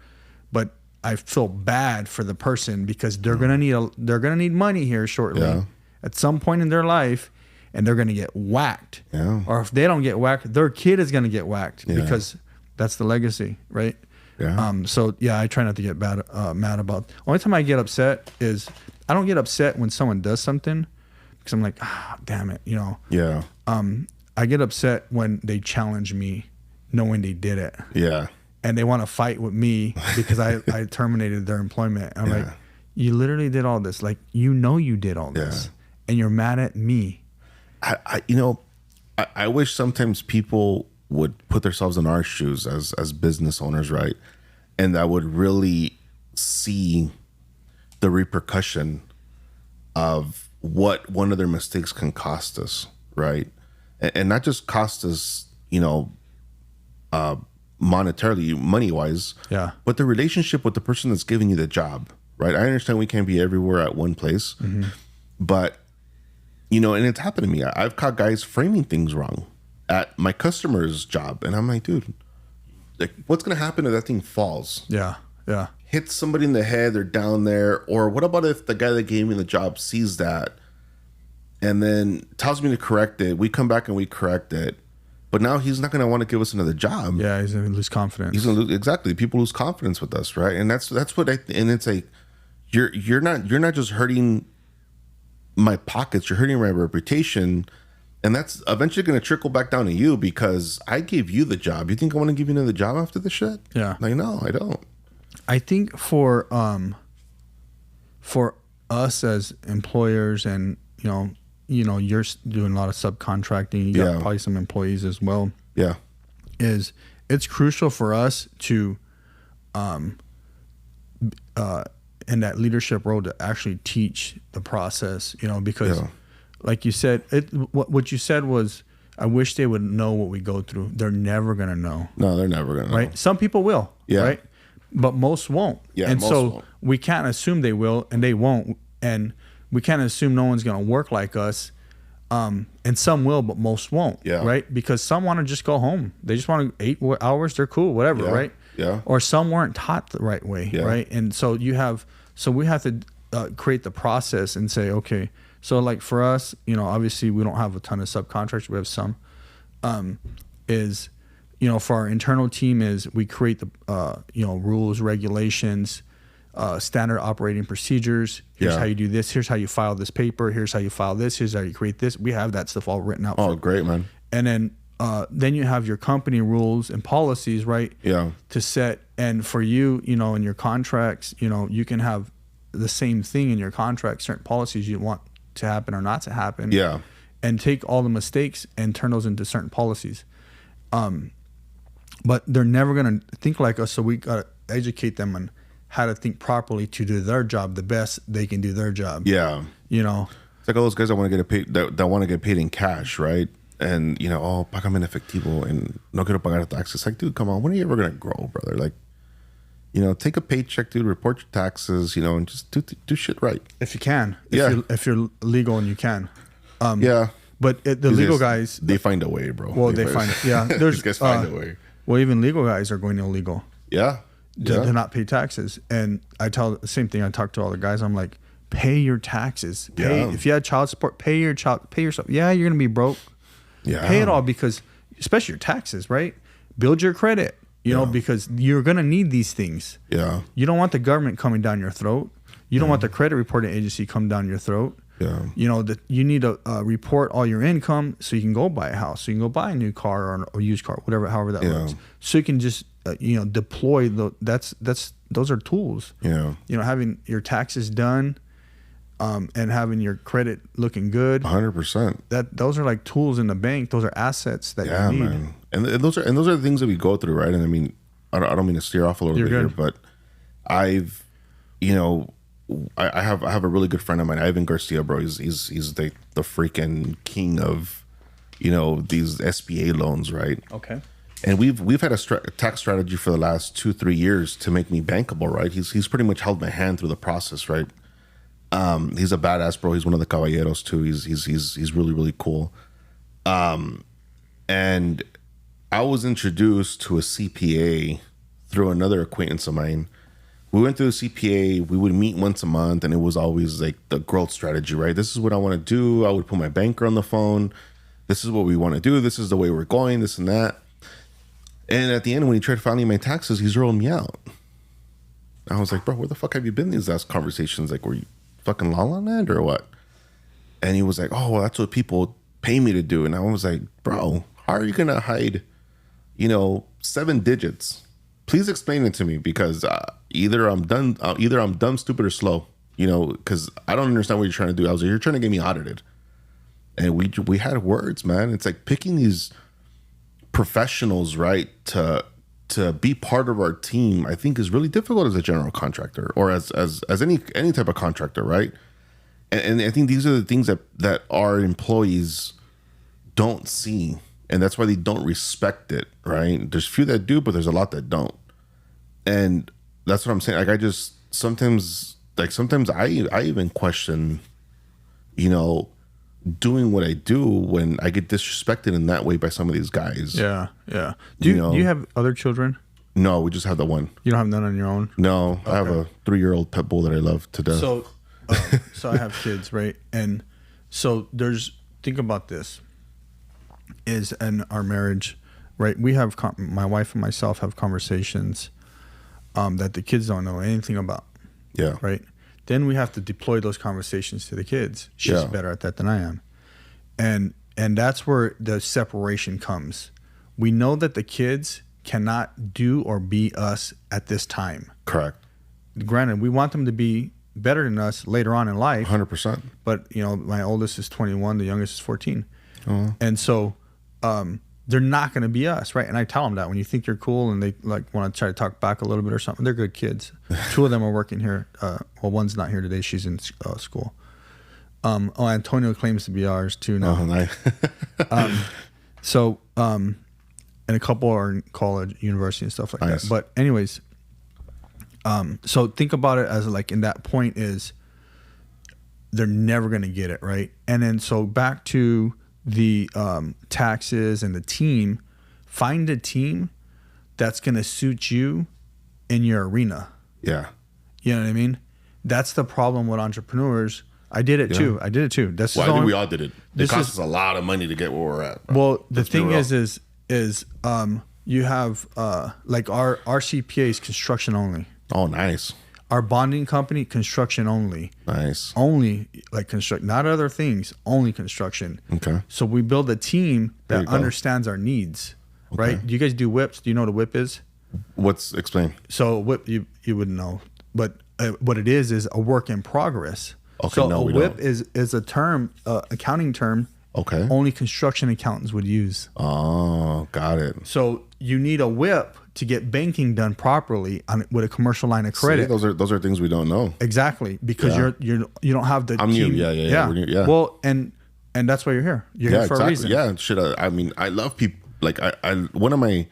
But I feel bad for the person because they're gonna need money here shortly at some point in their life, and they're gonna get whacked. Yeah. Or if they don't get whacked, their kid is gonna get whacked because that's the legacy, right? Yeah. So yeah, I try not to get mad about. Only time I get upset is I don't get upset when someone does something because I'm like, damn it, you know. Yeah. I get upset when they challenge me, knowing they did it. Yeah. And they want to fight with me because I terminated their employment. And I'm like, you literally did all this. Like, you know, you did all this, and you're mad at me. I wish sometimes people would put themselves in our shoes as business owners, right? And that would really see the repercussion of what one of their mistakes can cost us, right? And not just cost us, you know, monetarily, money wise, but the relationship with the person that's giving you the job, right? I understand we can't be everywhere at one place, but you know, and it's happened to me. I've caught guys framing things wrong at my customer's job, and I'm like, dude, like, what's gonna happen if that thing falls? Yeah. Hits somebody in the head, they're down there, or what about if the guy that gave me the job sees that and then tells me to correct it? We come back and we correct it. But now he's not going to want to give us another job. Yeah, he's going to lose confidence. He's going to lose, exactly. People lose confidence with us, right? And that's what and it's like you're not just hurting my pockets, you're hurting my reputation, and that's eventually going to trickle back down to you because I gave you the job. You think I want to give you another job after this shit? Yeah. Like, no, I don't. I think for us as employers, and you're doing a lot of subcontracting. You got probably some employees as well. Yeah. It's crucial for us to, in that leadership role, to actually teach the process, because like you said, what you said was, I wish they would know what we go through. They're never going to know. No, they're never going to know. Right? Some people will. Yeah. Right? But most won't. Yeah, and most so won't. We can't assume they will, and they won't. And we can't assume no one's going to work like us. And some will, but most won't. Yeah. Right? Because some want to just go home. They just want 8 hours. They're cool, whatever. Yeah. Right? Yeah. Or some weren't taught the right way. Yeah. Right? And so we have to create the process and say, okay, so like for us, obviously we don't have a ton of subcontractors. We have some. For our internal team is we create the rules, regulations, standard operating procedures. Here's how you do this. Here's how you file this paper. Here's how you file this. Here's how you create this. We have that stuff all written out. Oh, great, man. And then you have your company rules and policies, right? Yeah. To set, and for you, in your contracts, you can have the same thing in your contract, certain policies you want to happen or not to happen. Yeah. And take all the mistakes and turn those into certain policies. But they're never going to think like us, so we got to educate them on how to think properly to do their job the best they can do their job. Yeah. It's like all those guys that want to get paid, that want to get paid in cash, right? And, págame en efectivo and no quiero pagar taxes. Like, dude, come on, when are you ever going to grow, brother? Like, take a paycheck, dude, report your taxes, and just do shit right. If you can. If you're legal and you can. Yeah. But the legal guys... They find a way, bro. Well, they find it. Yeah. These guys find a way. Well, even legal guys are going illegal. Yeah. To not pay taxes. And I tell the same thing. I talk to all the guys. I'm like, pay your taxes. If you had child support, pay yourself. Yeah, you're going to be broke. Yeah. Pay it all, because, especially your taxes, right? Build your credit, because you're going to need these things. Yeah. You don't want the government coming down your throat. You don't want the credit reporting agency come down your throat. Yeah. You need to report all your income so you can go buy a house, so you can go buy a new car or a used car, however that works. So you can just deploy those are tools. Yeah. Having your taxes done, and having your credit looking good. 100%. Those are like tools in the bank. Those are assets that you need. Man. And those are the things that we go through, right? And I mean, I don't mean to steer off a little bit here, but I've, you know, I have a really good friend of mine, Ivan Garcia, bro. He's the freaking king of, you know, these SBA loans, right? Okay. And we've had a tax strategy for the last 2-3 years to make me bankable, right? He's pretty much held my hand through the process, right? He's a badass, bro. He's one of the caballeros too. He's really, really cool. And I was introduced to a CPA through another acquaintance of mine. We went through a CPA. We would meet once a month, and it was always like the growth strategy, right? This is what I want to do. I would put my banker on the phone. This is what we want to do. This is the way we're going, this and that. And at the end, when he tried filing my taxes, he's rolling me out. I was like, bro, where the fuck have you been these last conversations? Like, were you fucking La La Land or what? And he was like, oh, well, that's what people pay me to do. And I was like, bro, how are you going to hide, 7 digits? Please explain it to me, because either I'm dumb, stupid, or slow, because I don't understand what you're trying to do. I was like, you're trying to get me audited. And we had words, man. It's like picking these professionals, right, to be part of our team, I think is really difficult as a general contractor, or as any type of contractor, right? And I think these are the things that our employees don't see, and that's why they don't respect it, right? There's few that do, but there's a lot that don't. And that's what I'm saying. Like, I just sometimes I even question, doing what I do when I get disrespected in that way by some of these guys. Yeah. Do you have other children? No, we just have the one. You don't have none on your own? No, okay. I have a 3-year-old pit bull that I love to death. So I have kids, right? And so think about this, is in our marriage, right? We have, my wife and myself have conversations that the kids don't know anything about. Yeah. Right? Then we have to deploy those conversations to the kids. She's better at that than I am. And that's where the separation comes. We know that the kids cannot do or be us at this time. Correct. Granted, we want them to be better than us later on in life. 100%. But, my oldest is 21, the youngest is 14. Uh-huh. And so they're not going to be us, right? And I tell them that when you think you're cool and they want to try to talk back a little bit or something, they're good kids. 2 of them are working here. Well, one's not here today. She's in school. Antonio claims to be ours too now. Oh, nice. And a couple are in college, university and stuff like nice. that. But anyways, so think about it as like, in that point is they're never going to get it, right? And then so back to the taxes and the team, find a team that's going to suit you in your arena. Yeah. You know what I mean? That's the problem with entrepreneurs. I did it too. I think we all did it. It costs us a lot of money to get where we're at, bro. Well, the thing is you have like our CPA is construction only. Oh, nice. Our bonding company, construction only. Nice. Only like construct, not other things, only construction. Okay. So we build a team that understands our needs, right? Do you guys do whips? Do you know what a whip is? Explain. So whip, you wouldn't know, but what it is a work in progress. Okay, so no, a whip is a term, accounting term. Okay. Only construction accountants would use. Oh, got it. So you need a whip to get banking done properly with a commercial line of credit. See, those are things we don't know. Exactly, because you don't have the I'm team. new. Yeah. Well, and that's why you're here. You're here for a reason. Yeah, shit. I mean, I love people. Like I one of my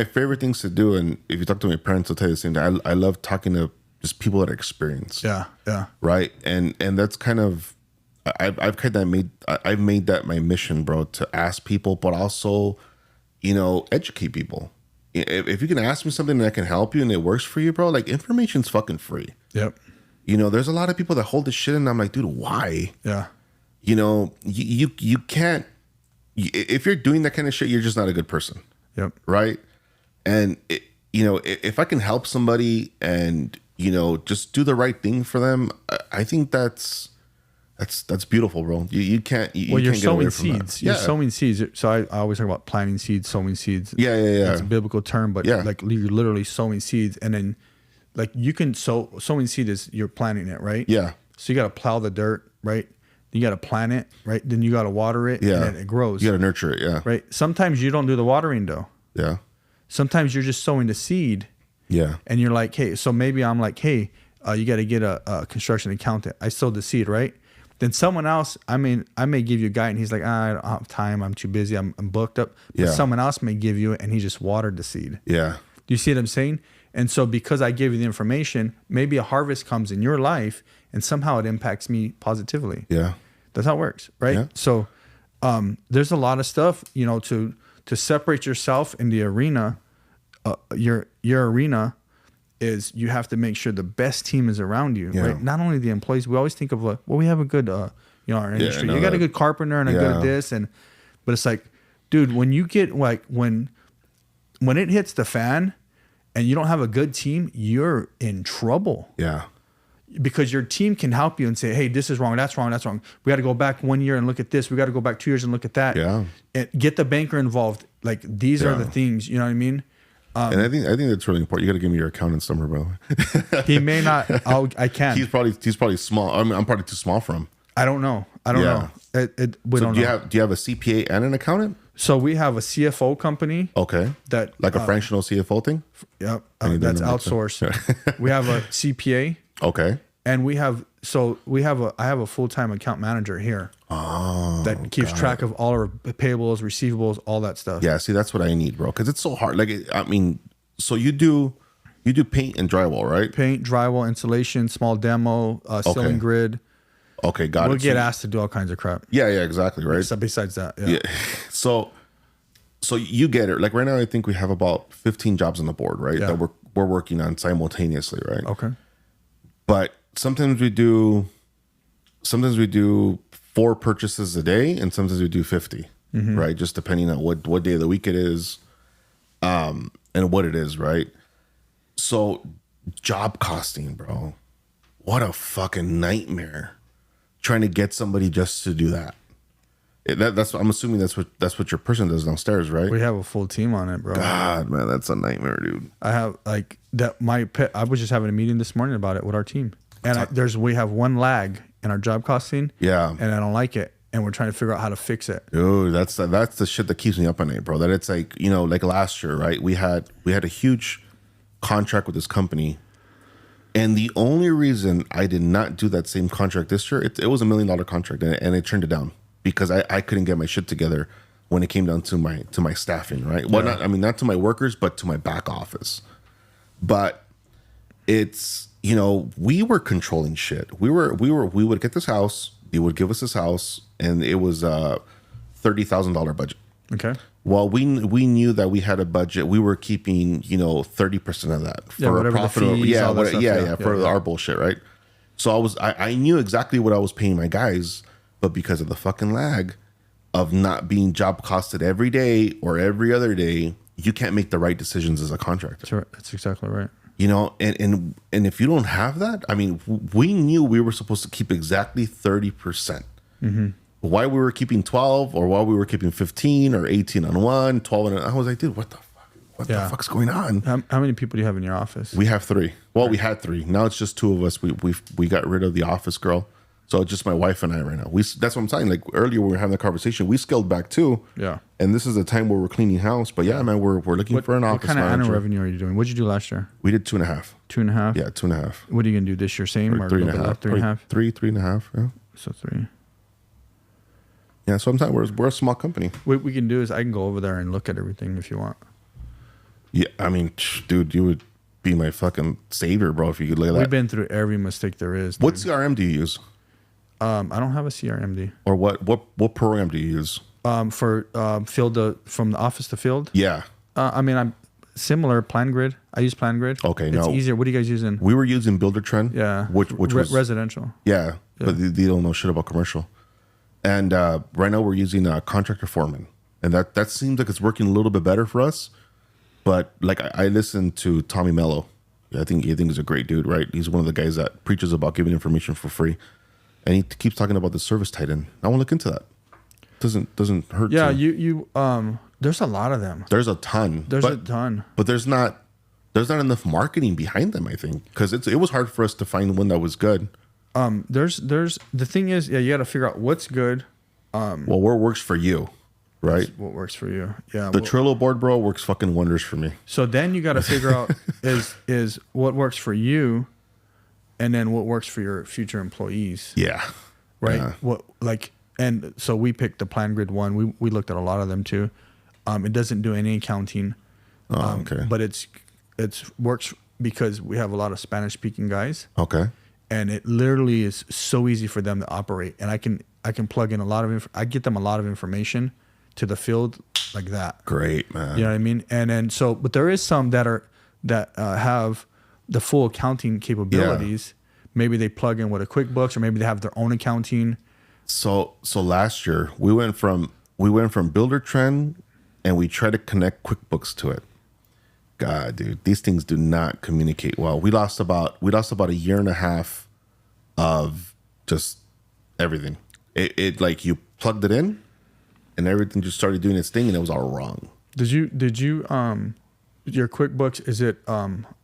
favorite things to do, and if you talk to my parents, they'll tell you the same thing. I love talking to just people that are experienced. Yeah. Right, and that's kind of I've made that my mission, bro, to ask people, but also, educate people. If you can ask me something that can help you and it works for you, bro, like, information's fucking free. Yep. There's a lot of people that hold this shit and I'm like, dude, why? Yeah. You can't, if you're doing that kind of shit, you're just not a good person. Yep. Right. And if I can help somebody and, just do the right thing for them, I think that's beautiful, bro. You can't. You're can't sowing seeds. You're sowing seeds. So I always talk about planting seeds, sowing seeds. Yeah. It's a biblical term, but like you're literally sowing seeds, and then like you can sowing seed is you're planting it, right? Yeah. So you got to plow the dirt, right? You got to plant it, right? Then you got to water it, Yeah. and then it grows. You got to nurture it, yeah. Right? Sometimes you don't do the watering, though. Yeah. Sometimes you're just sowing the seed, Yeah. and you're like, hey, so maybe I'm like, hey, you got to get a construction accountant. I sowed the seed, right? Then someone else, I may give you a guy, and he's like, I don't have time. I'm too busy. I'm booked up. But Yeah. someone else may give you it, and he just watered the seed. Yeah. Do you see what I'm saying? And so because I gave you the information, maybe a harvest comes in your life, and somehow it impacts me positively. Yeah. That's how it works, right? Yeah. So there's a lot of stuff, to separate yourself in the arena. Your arena is you have to make sure the best team is around you, right? Not only the employees. We always think of we have a good, our industry. You got a good carpenter and a good this, but it's like, dude, when you get like when it hits the fan, and you don't have a good team, you're in trouble. Yeah. Because your team can help you and say, hey, this is wrong, that's wrong, that's wrong. We got to go back 1 year and look at this. We got to go back 2 years and look at that. Yeah. And get the banker involved. Like, these are the things, you know what I mean? And I think that's really important. You got to give me your accountant's number, bro. He may not. I can. He's probably small. I mean, I'm probably too small for him. I don't know. We don't know. Do you have a CPA and an accountant? So we have a CFO company. Okay. That like a fractional CFO thing? Yep. That's outsourced. We have a CPA. Okay. And I have a full-time account manager here. Oh, that keeps track of all our payables, receivables, all that stuff. Yeah, see, that's what I need, bro, because it's so hard. Like, so you do paint and drywall, right? Paint, drywall, installation, small demo, ceiling grid. Okay, got it. We'll get asked to do all kinds of crap. Yeah, exactly, right. So besides that, yeah. So you get it. Like right now, I think we have about 15 jobs on the board, right? Yeah. That we're working on simultaneously, right? Okay. But sometimes we do 4 purchases a day, and sometimes we do 50, right? Just depending on what day of the week it is, and what it is, right? So job costing, bro, what a fucking nightmare trying to get somebody just to do that. I'm assuming that's what your person does downstairs, right? We have a full team on it, bro. God, man, that's a nightmare, dude. I have like that. I was just having a meeting this morning about it with our team, and we have one lag in our job costing. Yeah, and I don't like it, and we're trying to figure out how to fix it. Dude, that's the shit that keeps me up at night, bro. That it's like, like last year, right? We had a huge contract with this company, and the only reason I did not do that same contract this year, it was $1 million contract, and it turned it down because I couldn't get my shit together when it came down to my staffing, right? Well, not to my workers, but to my back office. But it's, we were controlling shit. We would get this house, they would give us this house, and it was a $30,000 budget. Okay. Well, we knew that we had a budget. We were keeping 30% of that for a profit. For our bullshit, right? So I knew exactly what I was paying my guys, but because of the fucking lag of not being job costed every day or every other day, you can't make the right decisions as a contractor. Sure, that's exactly right. And if you don't have that, I mean, we knew we were supposed to keep exactly 30%. Mm-hmm. Why we were keeping 12 or why we were keeping 15 or 18 on one, 12 on I was like, dude, what the fuck? What the fuck's going on? How many people do you have in your office? We have 3. Well, we had 3. Now it's just 2 of us. We got rid of the office girl. So it's just my wife and I right now. That's what I'm saying. Like earlier when we were having the conversation, we scaled back too. Yeah. And this is the time where we're cleaning house. But yeah, man, we're looking for an office manager. What kind of annual revenue are you doing? What did you do last year? We did 2.5. 2.5? Yeah, 2.5. What are you gonna do this year? Same or 3.5? 3.5? 3.5. Yeah. So 3. Yeah, so I'm saying we're a small company. What we can do is I can go over there and look at everything if you want. Yeah, I mean, dude, you would be my fucking savior, bro, if you could lay that. We've been through every mistake there is. Dude. What CRM do you use? I don't have a CRMD. Or what program do you use? For field from the office to field. Yeah. I mean, I'm similar. PlanGrid. I use PlanGrid. Okay, it's easier. What are you guys using? We were using BuilderTrend. Yeah. Which was residential. Yeah, but they don't know shit about commercial. And right now we're using Contractor Foreman, and that seems like it's working a little bit better for us. But like I listened to Tommy Mello. I think he's a great dude, right? He's one of the guys that preaches about giving information for free, and he keeps talking about the Service Titan. I want to look into that. Doesn't hurt. Yeah, you there's a lot of them. There's a ton. But there's not enough marketing behind them. I think because it was hard for us to find one that was good. There's the thing is, yeah, you got to figure out what's good. Well, what works for you, right? What works for you. Yeah. The Trello board, bro, works fucking wonders for me. So then you got to figure out is what works for you, and then what works for your future employees. Yeah. Right. Yeah. And so we picked the Plan Grid one. We looked at a lot of them too. It doesn't do any accounting. Okay. But it's works because we have a lot of Spanish speaking guys. Okay. And it literally is so easy for them to operate. And I can plug in a lot of I get them a lot of information to the field like that. Great, man. You know what I mean? And then but there is some that have the full accounting capabilities. Yeah. Maybe they plug in with a QuickBooks, or maybe they have their own accounting. So last year we went from Builder Trend, and we tried to connect QuickBooks to it. God, dude, these things do not communicate well. We lost about a year and a half of just everything. It like you plugged it in, and everything just started doing its thing, and it was all wrong. Did you your QuickBooks, is it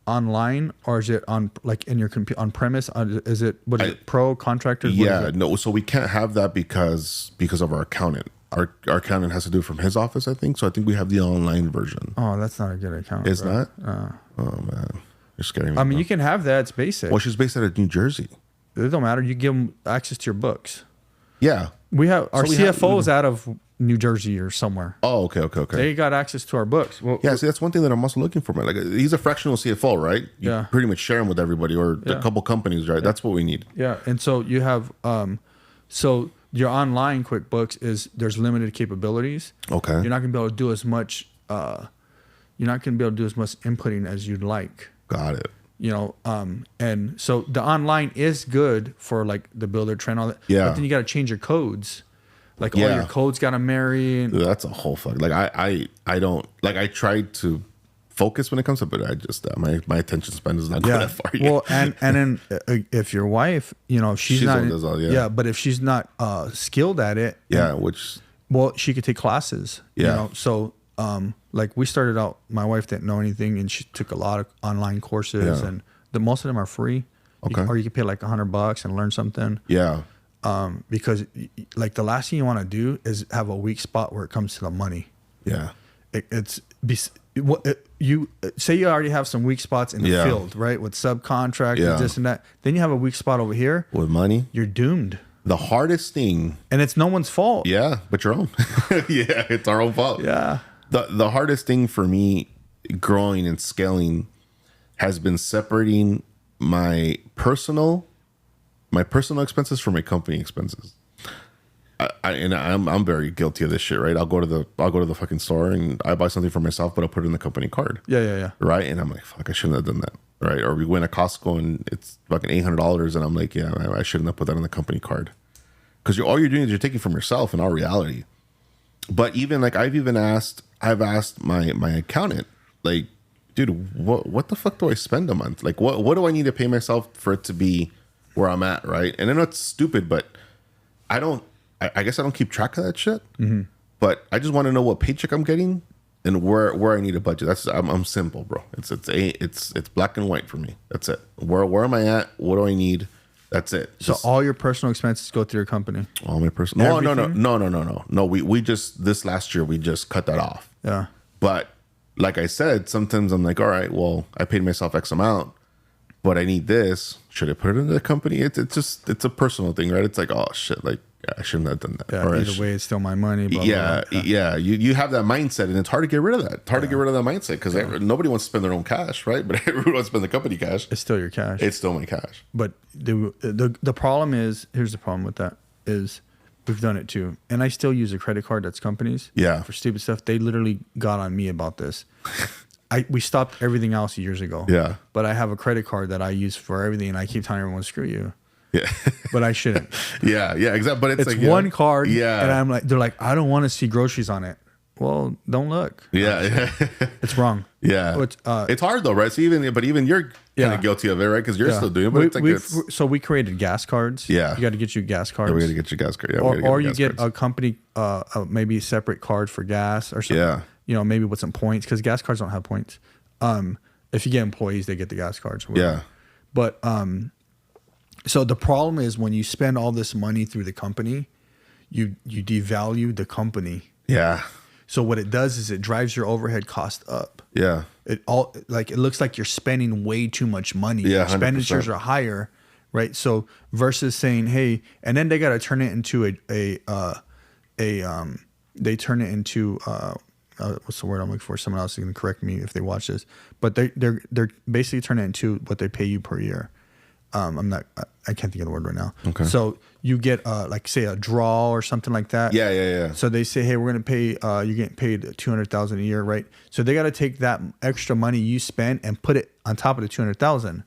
online, or is it on like in your on premise? Is it pro contractor? Yeah, no. So we can't have that because of our accountant. Our accountant has to do it from his office, I think. So I think we have the online version. Oh, that's not a good account. It's not? Oh, man. You're scaring me. I mean, you can have that. It's basic. Well, she's based out of New Jersey. It don't matter. You give them access to your books. Yeah. Our CFO is out of New Jersey or somewhere. Oh, okay. They got access to our books. Well, yeah, see, that's one thing that I'm also looking for, man. Like, he's a fractional CFO, right? You pretty much share him with everybody, or a couple companies, right? That's what we need. Yeah, and so you have, your online QuickBooks there's limited capabilities. Okay. You're not gonna be able to do as much. You're not gonna be able to do as much inputting as you'd like. Got it. You know, and so the online is good for like the Builder Trend, all that. Yeah. But then you got to change your codes. Like all your codes got to marry. And dude, that's a whole fuck. Like I don't like. I tried to focus when it comes to, but I just my attention span is not good that far yet. Well, and then if your wife, you know, she's not, does all, but if she's not skilled at it, she could take classes. Yeah. You know, so like we started out, my wife didn't know anything, and she took a lot of online courses, and most of them are free. Okay. Or you could pay like $100 and learn something. Yeah. Because like the last thing you want to do is have a weak spot where it comes to the money. Yeah. You say you already have some weak spots in the field, right? With subcontractors, this and that. Then you have a weak spot over here with money. You're doomed. The hardest thing, and it's no one's fault. Yeah, but your own. Yeah, it's our own fault. Yeah. The hardest thing for me growing and scaling has been separating my personal expenses from my company expenses. I'm very guilty of this shit, right? I'll go to the fucking store and I buy something for myself, but I'll put it in the company card. Yeah. Right? And I'm like, fuck, I shouldn't have done that. Right? Or we went to Costco and it's fucking $800, and I'm like, yeah, I shouldn't have put that on the company card. Because all you're doing is you're taking from yourself in all reality. But even like I've asked my accountant, like, dude, what the fuck do I spend a month? Like, what do I need to pay myself for it to be where I'm at, right? And I know it's stupid, but I guess I don't keep track of that shit. Mm-hmm. But I just want to know what paycheck I'm getting and where I need a budget. I'm simple, bro. It's black and white for me. That's it. Where am I at? What do I need? That's it. So all your personal expenses go through your company. All my personal. No. We just this last year we just cut that off. Yeah. But like I said, sometimes I'm like, all right, well, I paid myself X amount, but I need this. Should I put it into the company? It's a personal thing, right? It's like, oh shit, like I shouldn't have done that. Yeah, or either way, it's still my money. Blah, yeah, blah, blah. yeah. You have that mindset, and it's hard to get rid of that. It's hard to get rid of that mindset because nobody wants to spend their own cash, right? But everyone wants to spend the company cash. It's still your cash. It's still my cash. But the problem is, here's the problem with that is we've done it too, and I still use a credit card that's companies. Yeah. For stupid stuff. They literally got on me about this. We stopped everything else years ago. Yeah. But I have a credit card that I use for everything, and I keep telling everyone, screw you. Yeah. But I shouldn't. Yeah, exactly. But it's like one card. Yeah. And I'm like, they're like, I don't want to see groceries on it. Well, don't look. Yeah. It's wrong. Yeah. It's hard though, right? So even you're kind of guilty of it, right? Because you're still doing it. But so we created gas cards. Yeah. You got to get your gas cards. Yeah, we got to get your gas card. Yeah. Or you get a company, maybe separate card for gas or something. Yeah. You know, maybe with some points, because gas cards don't have points. If you get employees, they get the gas cards. Yeah. But So the problem is when you spend all this money through the company, you devalue the company. Yeah. So what it does is it drives your overhead cost up. Yeah. It looks like you're spending way too much money. Yeah, Expenditures 100%. are higher, right? So versus saying, hey, and then they got to turn it into they turn it into what's the word I'm looking for? Someone else is going to correct me if they watch this, but they're basically turning it into what they pay you per year. I can't think of the word right now. Okay. So you get like say a draw or something like that. Yeah. So they say, hey, we're going to pay, you're getting paid $200,000 a year, right? So they got to take that extra money you spent and put it on top of the $200,000,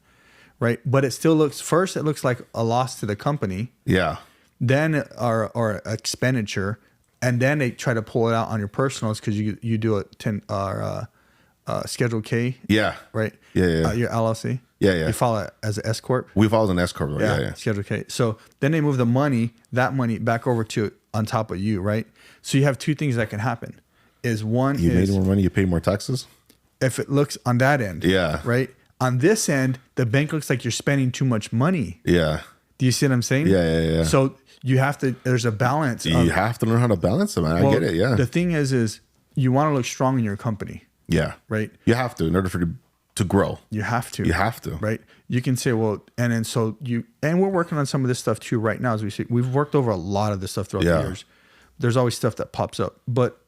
right? But it still it looks like a loss to the company, Yeah. then or expenditure, and then they try to pull it out on your personals because you do a Schedule K, Yeah. right? Yeah. Your LLC. Yeah. You file it as an S corp. We follow an S corp. Though. Yeah. Schedule K. So then they move that money back over to on top of you, right? So you have two things that can happen. Is one You is made more money, you pay more taxes. if it looks on that end, Yeah. right? On this end, the bank looks like you're spending too much money. Yeah. Do you see what I'm saying? Yeah. So you have to. There's a balance. You have to learn how to balance it, man. I get it. Yeah. The thing is you want to look strong in your company, Yeah. right? You have to in order for you to grow. You have to. You have to. Right. You can say, well, and then so and we're working on some of this stuff too right now as we see. We've worked over a lot of this stuff throughout the years. There's always stuff that pops up. But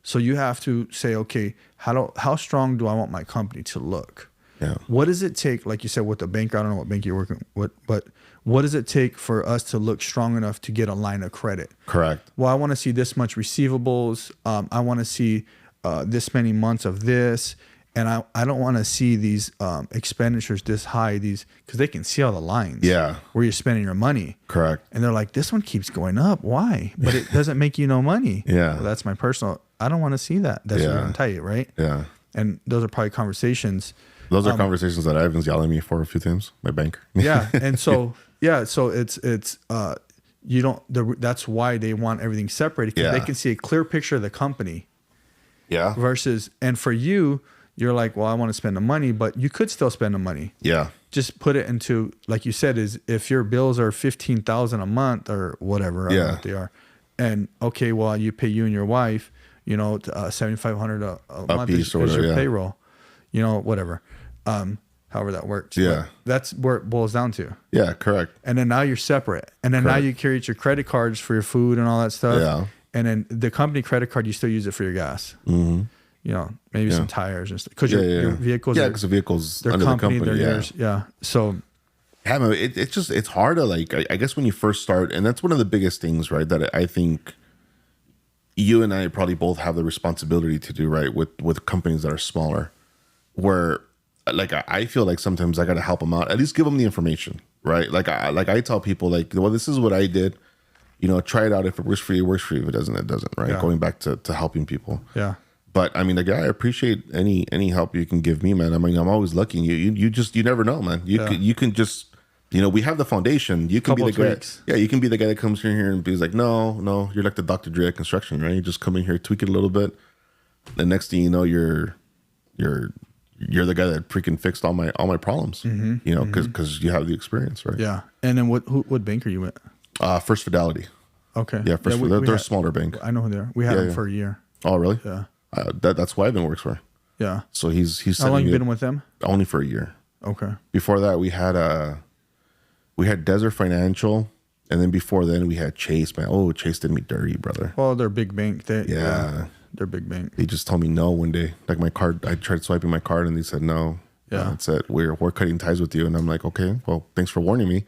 so you have to say, okay, how strong do I want my company to look? Yeah. What does it take, like you said, with the bank? I don't know what bank you're working with, but what does it take for us to look strong enough to get a line of credit? Correct. Well, I want to see this much receivables. I want to see this many months of this. And I don't want to see these expenditures this high, because they can see all the lines. Yeah. Where you're spending your money. Correct. And they're like, this one keeps going up. Why? But it doesn't make you no money. Yeah. Well, that's my personal. I don't want to see that. That's what I'm tell you, right? Yeah. And those are probably conversations. Those are conversations that Ivan's yelling at me for a few times, my banker. Yeah. And so, so it's you don't, that's why they want everything separated, because they can see a clear picture of the company. Yeah. Versus, and for you, you're like, well, I want to spend the money, but you could still spend the money. Yeah. Just put it into, like you said, is if your bills are $15,000 a month or whatever, I don't know what they are. And okay, well, you pay you and your wife, $7,500 a month is your payroll, whatever. However that works. Yeah. But that's where it boils down to. Yeah, correct. And then now you're separate. And then now you carry your credit cards for your food and all that stuff. Yeah. And then the company credit card, you still use it for your gas. Mm-hmm. Maybe some tires and stuff. Because your vehicles because the vehicles they're under company, the company. they're yours. Yeah. So yeah, man, it's hard to I guess when you first start, and that's one of the biggest things, right? That I think you and I probably both have the responsibility to do, right? With companies that are smaller, where I feel like sometimes I got to help them out, at least give them the information, right? I tell people well, this is what I did, try it out. If it works for you, it works for you. If it doesn't, it doesn't, right? Yeah. Going back to helping people. Yeah. But I mean, I appreciate any help you can give me, man. I mean, I'm always looking. You never know, man. You can just, we have the foundation. You can be the tweaks. guy. Yeah, you can be the guy that comes in here and be like, no, you're like the Dr. Dre of construction, right? You just come in here, tweak it a little bit. The next thing you know, you're the guy that freaking fixed all my problems. Because you have the experience, right? Yeah. And then what bank are you with? First Fidelity. Okay. Yeah, they're a smaller bank. I know who they are. We had them for a year. Oh, really? Yeah. That's why Ivan works for. Yeah. So he's how long you been with them? Only for a year. Okay. Before that, we had Desert Financial, and then before then we had Chase. Man, Chase did me dirty, brother. Well, they're a big bank. Yeah, they're a big bank. They just told me no one day. Like my card, I tried swiping my card, and they said no. Yeah, that's it. We're cutting ties with you, and I'm like, okay, well, thanks for warning me.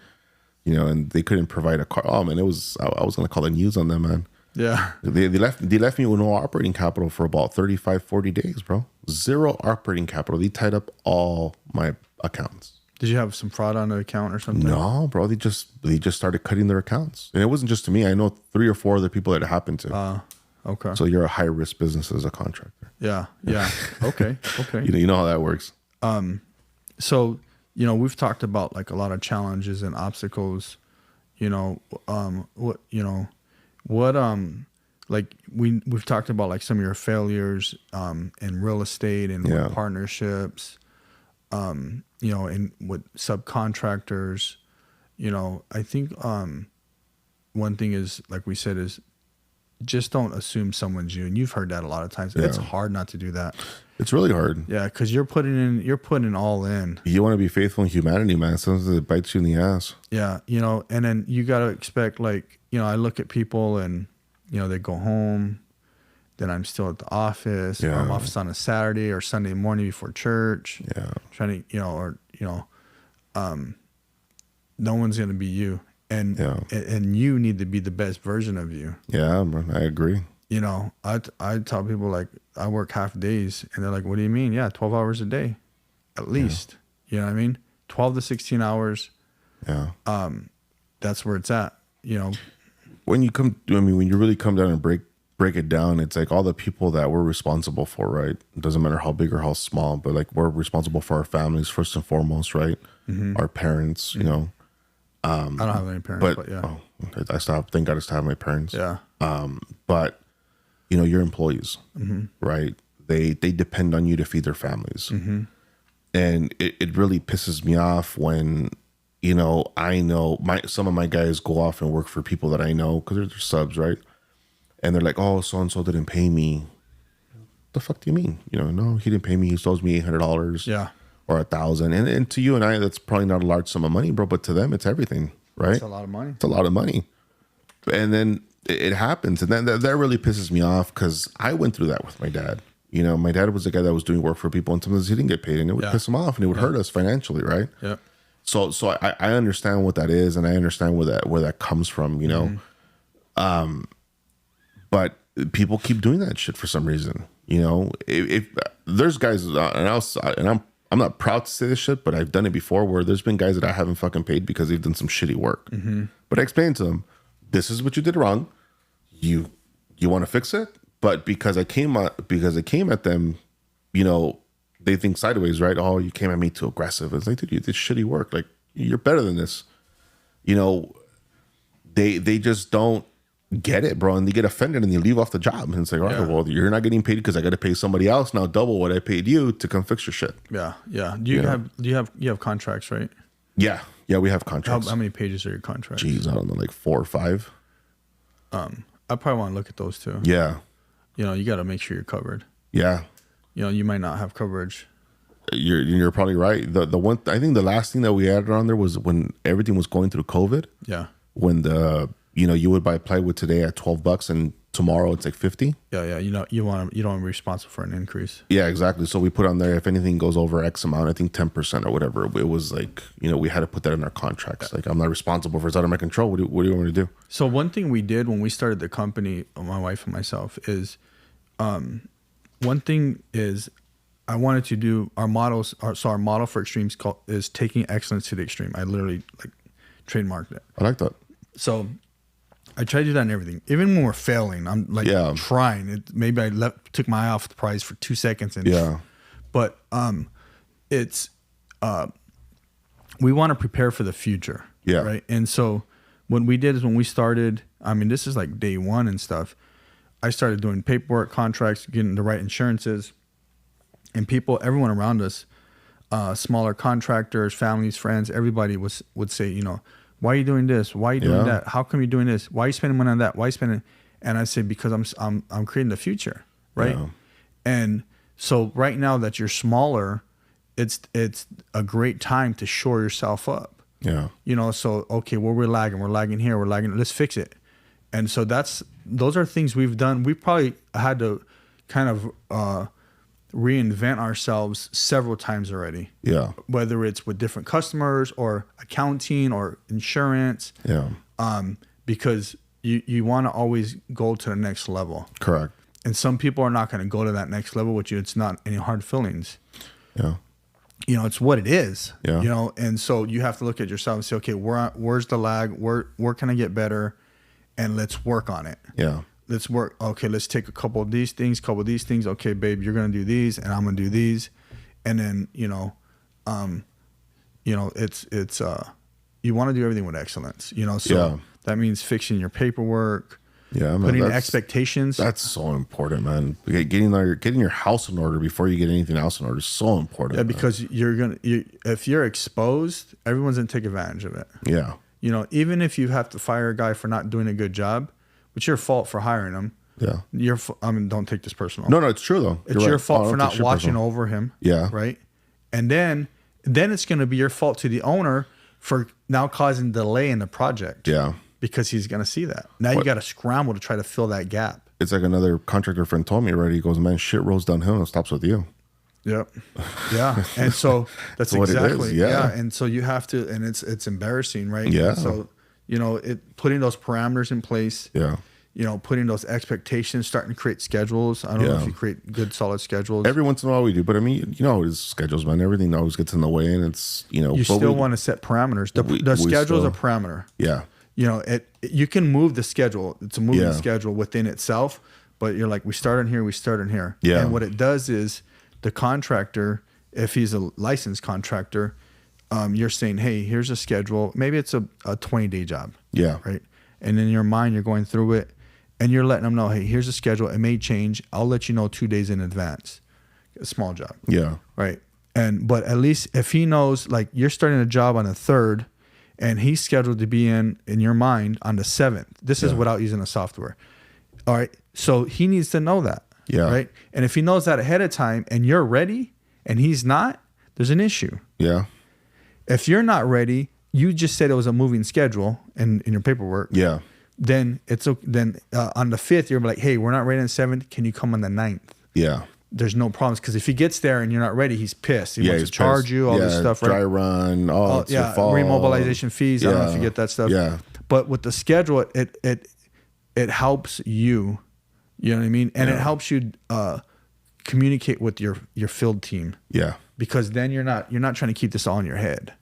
And they couldn't provide a card. Oh man, I was gonna call the news on them, man. Yeah. They left me with no operating capital for about 35, 40 days, bro. Zero operating capital. They tied up all my accounts. Did you have some fraud on the account or something? No, bro. They just started cutting their accounts. And it wasn't just to me. I know 3 or 4 other people that it happened to. Okay. So you're a high risk business as a contractor. Yeah. Yeah. Okay. Okay. You know how that works. So, we've talked about like a lot of challenges and obstacles, we've talked about like some of your failures in real estate and with partnerships, and with subcontractors, You know, I think one thing is, like we said, is just don't assume someone's you. And you've heard that a lot of times. Yeah. It's hard not to do that. It's really hard. Yeah, because you're putting all in. You want to be faithful in humanity, man. Sometimes it bites you in the ass. Yeah, you know, and then you got to expect, like, you know, I look at people and, you know, they go home, then I'm still at the office, or I'm office on a Saturday or Sunday morning before church. Yeah. Trying to, you know, or, you know, no one's going to be you. And you need to be the best version of you. Yeah, man, I agree. You know, I tell people, like, I work half days, and they're like, what do you mean? Yeah, 12 hours a day, at least. You know what I mean? 12 to 16 hours. Yeah. That's where it's at, you know. When you really come down and break it down, it's like all the people that we're responsible for, right? It doesn't matter how big or how small, but like we're responsible for our families first and foremost, right? Our parents, you know. I don't have any parents, but yeah. Thank God I still have my parents. Yeah. But you know, your employees, right? They depend on you to feed their families. And it really pisses me off when, you know, I know some of my guys go off and work for people that I know because they're subs, right? And they're like, oh, so-and-so didn't pay me. The fuck do you mean? You know, no, he didn't pay me. He owes me $800. Yeah. Or $1,000. And to you and I, that's probably not a large sum of money, bro. But to them, it's everything, right? It's a lot of money. It's a lot of money. And then it happens. And then that really pisses me off because I went through that with my dad. You know, my dad was the guy that was doing work for people, and sometimes he didn't get paid, and it would piss him off, and it would hurt us financially, right? Yeah. So I understand what that is, and I understand where that comes from, you know. But people keep doing that shit for some reason, you know. If there's guys, and I'm not proud to say this shit, but I've done it before where there's been guys that I haven't fucking paid because they've done some shitty work. But I explained to them, this is what you did wrong. You want to fix it, but because I came at them, you know, they think sideways, right? Oh, you came at me too aggressive. It's like, dude, you did shitty work. Like, you're better than this. You know, they just don't get it, bro, and they get offended and they leave off the job. And it's like, all right, well, you're not getting paid because I got to pay somebody else now double what I paid you to come fix your shit. Yeah, yeah. You have contracts, right? Yeah, we have contracts. How many pages are your contracts? Jeez, I don't know, like 4 or 5. I probably want to look at those too. Yeah. You know, you got to make sure you're covered. Yeah. You know, you might not have coverage. You're probably right. The one, I think the last thing that we added on there was when everything was going through COVID. Yeah. When you would buy plywood today at $12 and tomorrow it's like 50. Yeah. You know, you don't want to be responsible for an increase. Yeah, exactly. So we put on there, if anything goes over X amount, I think 10% or whatever. It was like, you know, we had to put that in our contracts. Like, I'm not responsible for it's out of my control. What do you want me to do? So one thing we did when we started the company, my wife and myself, is one thing is I wanted to do our models. Our model for extremes is taking excellence to the extreme. I literally trademarked it. I like that. So I try to do that in everything. Even when we're failing, I'm like trying. Maybe I took my eye off the prize for 2 seconds. But it's we want to prepare for the future. Yeah. Right. And so what we did is when we started, I mean, this is like day one and stuff. I started doing paperwork, contracts, getting the right insurances, and everyone around us, smaller contractors, families, friends, everybody would say, you know, why are you doing this? Why are you doing that? How come you're doing this? Why are you spending money on that? Why are you spending? And I say, because I'm creating the future, right? Yeah. And so right now that you're smaller, it's a great time to shore yourself up. Yeah. You know, so okay, well, we're lagging here, let's fix it. And so those are things we've done. We probably had to kind of reinvent ourselves several times already. Yeah. Whether it's with different customers or accounting or insurance. Yeah. Because you want to always go to the next level. Correct. And some people are not going to go to that next level with you. It's not any hard feelings. Yeah. You know, it's what it is. Yeah. You know, and so you have to look at yourself and say, okay, where's the lag? Where can I get better? And let's work on it. Yeah. Let's work. Okay, let's take a couple of these things. Okay, babe, you're gonna do these, and I'm gonna do these, and then it's you want to do everything with excellence. You know, so that means fixing your paperwork. Yeah, man, putting expectations. That's so important, man. Getting your house in order before you get anything else in order is so important. Yeah, because if you're exposed, everyone's gonna take advantage of it. Yeah. You know, even if you have to fire a guy for not doing a good job, it's your fault for hiring him. Yeah. I mean, don't take this personal. No, it's true though. It's your fault for not watching over him. Yeah. Right. And then it's going to be your fault to the owner for now causing delay in the project. Yeah. Because he's going to see that. Now you got to scramble to try to fill that gap. It's like another contractor friend told me already. He goes, man, shit rolls downhill and it stops with you. Yep. Yeah. And so that's what exactly. it is. Yeah. And so you have to, and it's embarrassing, right? Yeah. And so, you know, putting those parameters in place. Yeah. You know, putting those expectations, starting to create schedules. I don't know if you create good, solid schedules. Every once in a while we do, but I mean, you know, it's schedules, man. Everything always gets in the way, and it's, you know, you still want to set parameters. The schedule is a parameter. Yeah. You know, you can move the schedule. It's a moving schedule within itself, but you're like, we start in here, we start in here. Yeah. And what it does is the contractor, if he's a licensed contractor, you're saying, hey, here's a schedule. Maybe it's a 20-day job. Yeah. Right. And in your mind, you're going through it. And you're letting them know, hey, here's a schedule. It may change. I'll let you know 2 days in advance. A small job. Yeah. Right. But at least if he knows, like, you're starting a job on the 3rd and he's scheduled to be in your mind on the 7th. This is without using the software. All right. So he needs to know that. Yeah. Right. And if he knows that ahead of time and you're ready and he's not, there's an issue. Yeah. If you're not ready, you just said it was a moving schedule in your paperwork. Yeah. Then on the 5th, you're like, hey, we're not ready on the 7th. Can you come on the 9th? Yeah. There's no problems. Because if he gets there and you're not ready, he's pissed. He wants to charge you, all this stuff, right? Dry run, it's your fault. Remobilization fees. I don't know if you get that stuff. Yeah. But with the schedule, it helps you. You know what I mean? And it helps you communicate with your field team. Yeah. Because then you're not trying to keep this all in your head.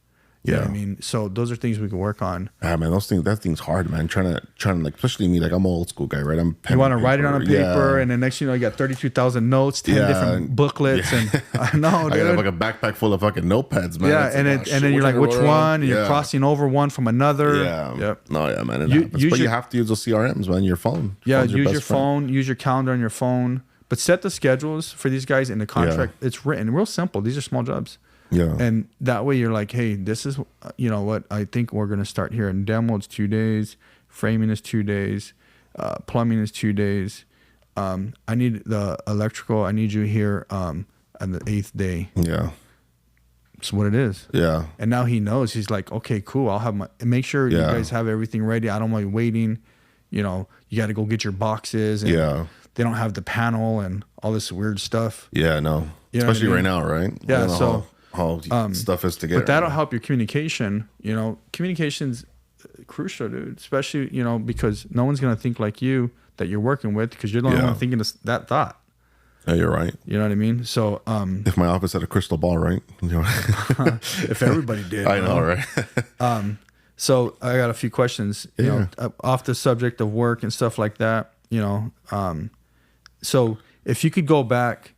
You know what I mean? So those are things we can work on. Ah, man, that thing's hard, man. Trying to like, especially me, like I'm an old school guy, right? You want to write it on a paper, and then next you know, you got 32,000 notes, 10 different booklets, and I know, dude. I got like a backpack full of fucking notepads, man. Yeah, and then you're like, which one? And you're crossing over one from another. Yeah. Yep. No, yeah, man. But you have to use those CRMs, man. Your phone. Yeah, use your phone. Use your calendar on your phone. But set the schedules for these guys in the contract. Yeah. It's written real simple. These are small jobs. Yeah. And that way you're like, hey, this is, you know what, I think we're going to start here. And demo, it's 2 days. Framing is 2 days. Plumbing is 2 days. I need the electrical. I need you here on the 8th day. Yeah. That's what it is. Yeah. And now he knows. He's like, okay, cool. I'll have make sure you guys have everything ready. I don't want you waiting. You know, you got to go get your boxes. And they don't have the panel and all this weird stuff. Yeah, no. You know especially right now, right? Yeah, so... how stuff is to get. But that'll help your communication. You know, communication's crucial, dude. Especially, you know, because no one's gonna think like you that you're working with, because you're the only one thinking that thought. Yeah, you're right. You know what I mean? So, if my office had a crystal ball, right? If everybody did, I know, right? So I got a few questions. You know, off the subject of work and stuff like that. You know, so if you could go back,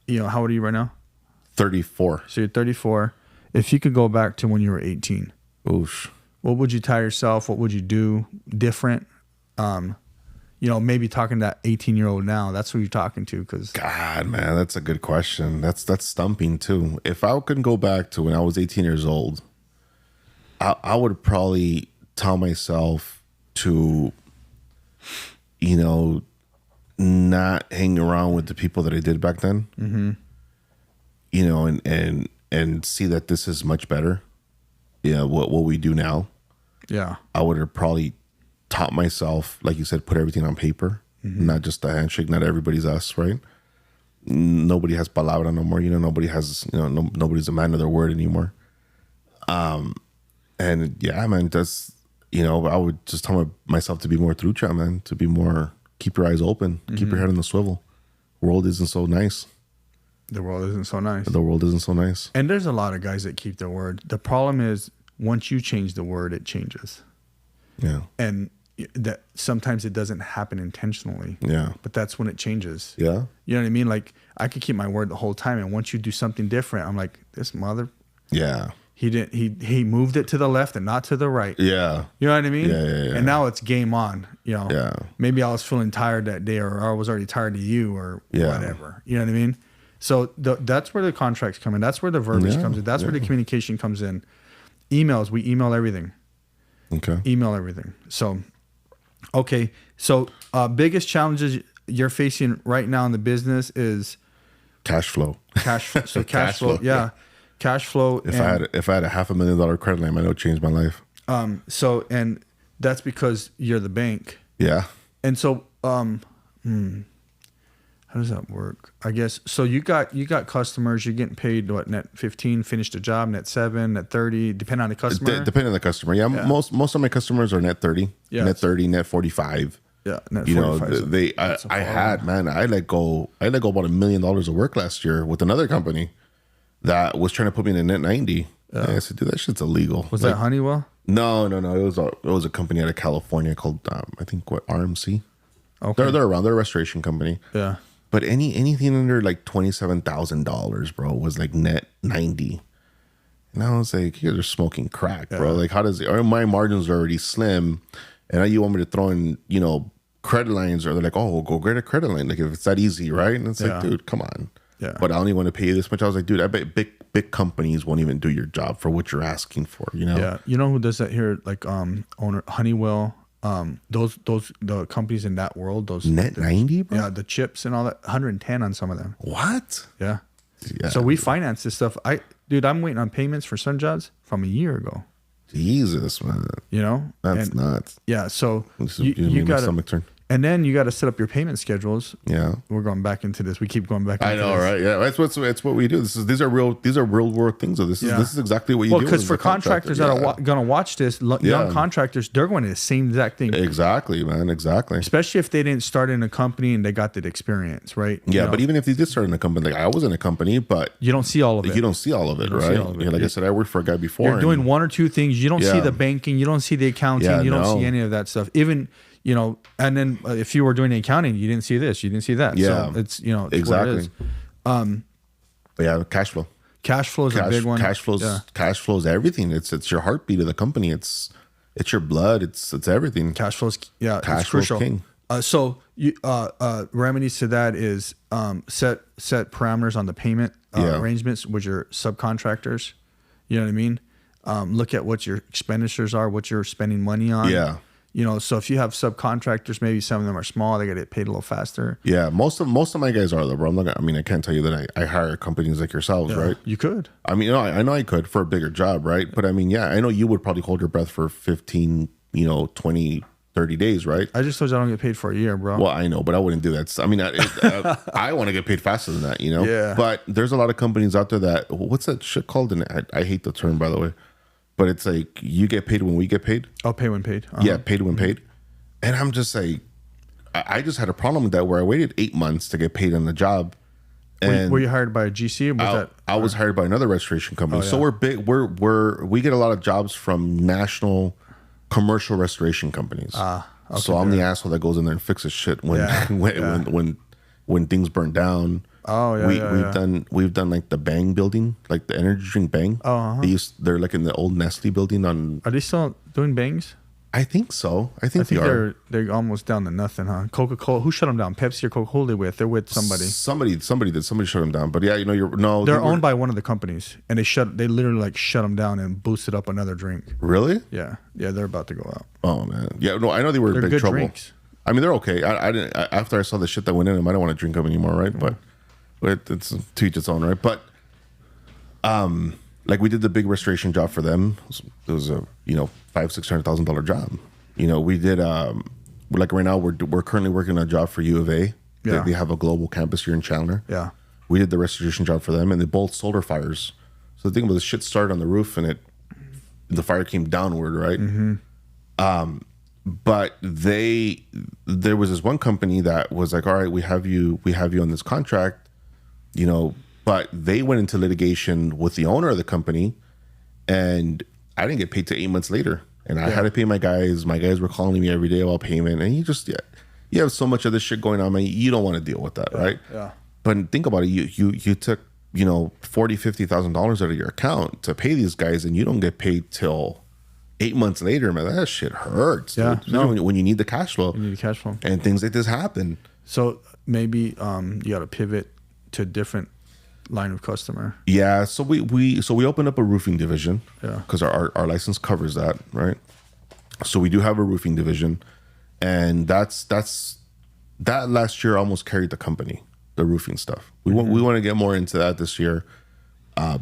you know, how old are you right now? 34. So you're 34. If you could go back to when you were 18, oosh, what would you tell yourself? What would you do different? You know, maybe talking to that 18-year-old now. That's who you're talking to. Because God, man, that's a good question. That's stumping too. If I could go back to when I was 18 years old, I would probably tell myself to, you know, not hang around with the people that I did back then. Mm-hmm. You know, and see that this is much better. Yeah, what we do now. Yeah, I would have probably taught myself, like you said, put everything on paper, not just a handshake. Not everybody's us, right? Nobody has palabra no more. You know, nobody has. You know, nobody's a man of their word anymore. And yeah, man, that's, you know, I would just tell myself to be more trucha, man, to be more, keep your eyes open, keep your head on the swivel. World isn't so nice. The world isn't so nice. The world isn't so nice. And there's a lot of guys that keep their word. The problem is once you change the word, it changes. Yeah. And that sometimes it doesn't happen intentionally. Yeah. But that's when it changes. Yeah. You know what I mean? Like I could keep my word the whole time, and once you do something different, I'm like, this mother. Yeah. He didn't. He moved it to the left and not to the right. Yeah. You know what I mean? Yeah. And now it's game on. You know. Yeah. Maybe I was feeling tired that day, or I was already tired of you, or whatever. You know what I mean? So that's where the contracts come in. That's where the verbiage comes in. That's where the communication comes in. Emails, we email everything. Okay. Email everything. So, okay. So, biggest challenges you're facing right now in the business is Cash flow. So cash flow. flow. Yeah. Cash flow. If I had a $500,000 credit line, I know it changed my life. So, and that's because you're the bank. Yeah. And so, how does that work? I guess so. You got customers. You're getting paid what, net 15, finished a job, net 7, net 30, depending on the customer. Depending on the customer. Yeah, Yeah. Most of my customers are net 30, Yeah. net 30, net 45. Yeah, net You 45. know, I let go about $1 million of work last year with another company that was trying to put me in a net 90. Yeah. And I said, dude, that shit's illegal. Was that Honeywell? No. It was a company out of California called I think RMC. Okay. They're around. They're a restoration company. Yeah. But anything under like $27,000, bro, was like net 90. And I was like, you guys are smoking crack, bro. Like, how does it? My margins are already slim, and now you want me to throw in, credit lines? Or they're like, oh, we'll go get a credit line. Like, if it's that easy, right? And it's like, dude, come on. Yeah. But I only want to pay you this much. I was like, dude, I bet big companies won't even do your job for what you're asking for. Yeah. You know who does that here? Like owner Honeywell. The companies in that world, those net 90, bro. Yeah, the chips and all that, 110 on some of them. What? Yeah. Yeah. So we finance this stuff. I'm waiting on payments for some jobs from a year ago. Jesus, man. That's nuts. Yeah. So you got stomach turn. And then you got to set up your payment schedules. Yeah, we're going back into this. We keep going back. I know, right? Yeah, that's what we do. These are real world things. So this is exactly what you do. Well, because for contractors that are going to watch this, young contractors, they're going to the same exact thing. Exactly, man. Exactly. Especially if they didn't start in a company and they got that experience, right? Yeah, but even if they did start in a company, like I was in a company, but you don't see all of it. You don't see all of it, right? Like I said, I worked for a guy before. You're doing one or two things. You don't see the banking. You don't see the accounting. You don't see any of that stuff. Even. And then if you were doing the accounting, you didn't see this, you didn't see that. Yeah. So it's, exactly. What it is. But yeah, cash flow. Cash flow is a big one. Cash flows everything. It's your heartbeat of the company. It's your blood. It's everything. Cash flow is cash flow is king. So you, remedies to that is set parameters on the payment arrangements with your subcontractors. You know what I mean? Look at what your expenditures are, what you're spending money on. Yeah. So if you have subcontractors, maybe some of them are small, they got to get paid a little faster. Yeah, most of my guys are though, bro. I can't tell you that I hire companies like yourselves, right? You could. I know I could for a bigger job, right? But I know you would probably hold your breath for 15, 20, 30 days, right? I just told you I don't get paid for a year, bro. Well, I know, but I wouldn't do that. I want to get paid faster than that, Yeah. But there's a lot of companies out there that, what's that shit called? And I hate the term, by the way. But it's like, you get paid when we get paid. Oh, pay when paid. Yeah, paid when paid. And I'm just like, I just had a problem with that where I waited 8 months to get paid on the job. And were you hired by a GC? I was hired by another restoration company. So we're big. We get a lot of jobs from national commercial restoration companies. Okay, so I'm the asshole that goes in there and fixes shit when things burn down. Oh yeah, we've done like the Bang building, like the energy drink Bang. Oh, they're like in the old Nestle building on. Are they still doing bangs? I think so. I think they're almost down to nothing, huh? Coca-Cola. Who shut them down? Pepsi or Coca-Cola? They're with somebody. Somebody shut them down. But yeah, they're owned by one of the companies, and they literally shut them down and boosted up another drink. Really? Yeah, they're about to go out. Oh man, yeah. No, I know they were in big good trouble. Drinks. I mean, they're okay. I didn't. After I saw the shit that went in them, I don't want to drink them anymore, right? But it's to each its own, right? But like we did the big restoration job for them. It was a $500,000-$600,000 job. We did like right now we're currently working on a job for U of A. Yeah. They have a global campus here in Chandler. Yeah. We did the restoration job for them, and they both solar fires. So the thing was, the shit started on the roof, and the fire came downward, right? Mm-hmm. But there was this one company that was like, all right, we have you on this contract, but they went into litigation with the owner of the company, and I didn't get paid till 8 months later. And I had to pay my guys. My guys were calling me every day about payment. And you have so much of this shit going on, man. You don't want to deal with that, right? Yeah. But think about it. You took, $40,000-$50,000 out of your account to pay these guys, and you don't get paid till 8 months later, man. That shit hurts. Yeah. Dude. When you need the cash flow. You need the cash flow. And things like this happen. So maybe you got to pivot to a different line of customer. Yeah, so we opened up a roofing division. Yeah, because our license covers that, right? So we do have a roofing division, and that last year almost carried the company, the roofing stuff. We want to get more into that this year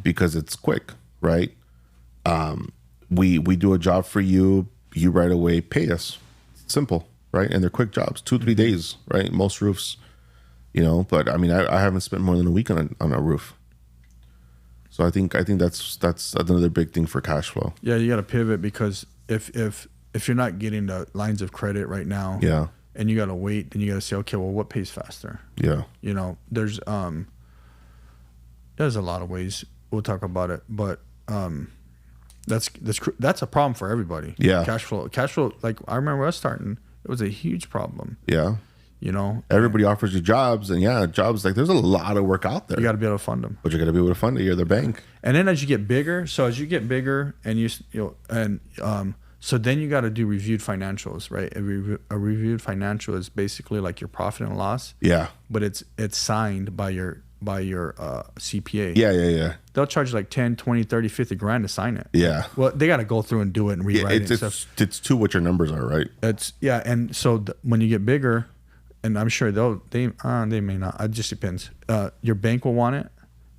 because it's quick, right? We do a job for you, you right away pay us. Simple, right? And they're quick jobs, 2-3 days, right? Most roofs, But I mean, I haven't spent more than a week on a roof. So I think that's another big thing for cash flow. Yeah, you got to pivot because if you're not getting the lines of credit right now, Yeah. and you got to wait, then you got to say, okay, well, what pays faster? Yeah. There's a lot of ways we'll talk about it, but that's a problem for everybody. Yeah. Cash flow. Like I remember us starting, it was a huge problem. Yeah. Everybody offers you jobs, and jobs, like there's a lot of work out there. You got to be able to fund them. But you got to be able to fund it. You're their bank. And then as you get bigger, and so then you got to do reviewed financials, right? A reviewed financial is basically like your profit and loss. Yeah. But it's signed by your CPA. Yeah. They'll charge like 10, 20, 30, 50 grand to sign it. Yeah. Well, they got to go through and do it and rewrite it. It's to what your numbers are, right? And so when you get bigger, and I'm sure they may not. It just depends. Your bank will want it,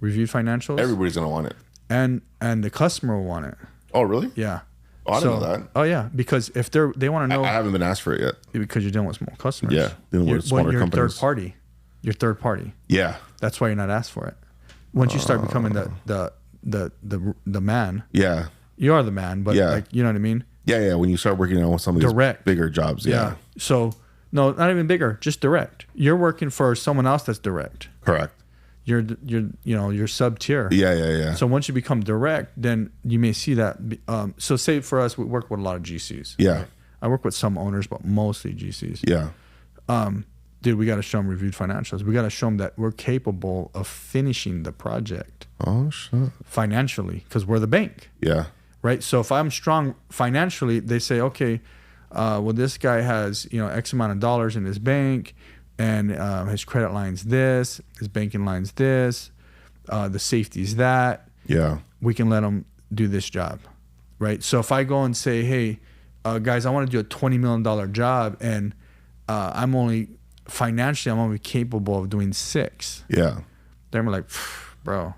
reviewed financials. Everybody's gonna want it, and the customer will want it. Oh, really? Yeah. Oh, I didn't know that. Oh, yeah, because if they want to know, I haven't been asked for it yet. Because you're dealing with small customers. Yeah, dealing with smaller companies. You're third party. Yeah. That's why you're not asked for it. Once you start becoming the man. Yeah. You are the man, but like, you know what I mean? Yeah. When you start working on some of these bigger jobs. Yeah. So no, not even bigger, just direct. You're working for someone else that's direct. Correct. You're sub tier. Yeah. So once you become direct, then you may see that. So say for us, we work with a lot of GCs. Yeah. Right? I work with some owners, but mostly GCs. Yeah. Dude, we got to show them reviewed financials. We got to show them that we're capable of finishing the project. Oh, shit. Financially, because we're the bank. Yeah. Right. So if I'm strong financially, they say, okay, well, this guy has X amount of dollars in his bank, and his credit line's this, his banking line's this, the safety's that. Yeah. We can let him do this job, right? So if I go and say, hey, guys, I want to do a $20 million job, and I'm only capable of doing 6. Yeah. They're like, bro,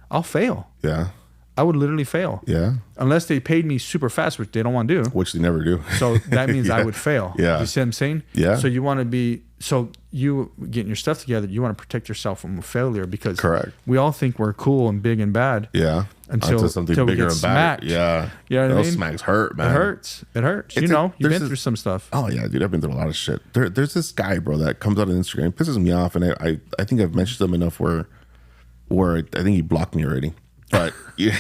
I'll fail. Yeah. I would literally fail. Yeah. Unless they paid me super fast, which they don't want to do. Which they never do. So that means I would fail. Yeah. You see what I'm saying? Yeah. So you want to be, so you getting your stuff together, you want to protect yourself from a failure, because correct. We all think we're cool and big and bad. Yeah. Until something we bigger get and smacked. bad. Yeah. You know what I mean? Those smacks hurt, man. It hurts. You've been through some stuff. Oh yeah, dude. I've been through a lot of shit. There's this guy, bro, that comes out on Instagram. It pisses me off, and I think I've mentioned him enough where I think he blocked me already. But yeah.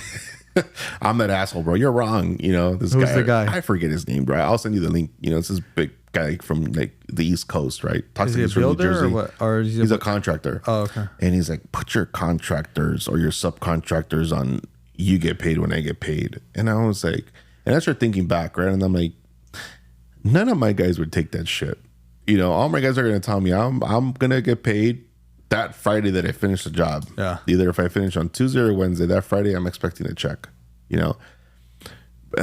I'm that asshole, bro. You're wrong. This Who's guy. the guy? I forget his name, bro. I'll send you the link. It's this big guy from like the East Coast, right? Is he a builder or what? Or is he's a contractor. Oh, okay. And he's like, put your contractors or your subcontractors on. You get paid when I get paid. And I was like, and I started thinking back, right? And I'm like, none of my guys would take that shit. All my guys are gonna tell me I'm gonna get paid that Friday that I finish the job. Yeah. Either if I finish on Tuesday or Wednesday, that Friday I'm expecting a check. And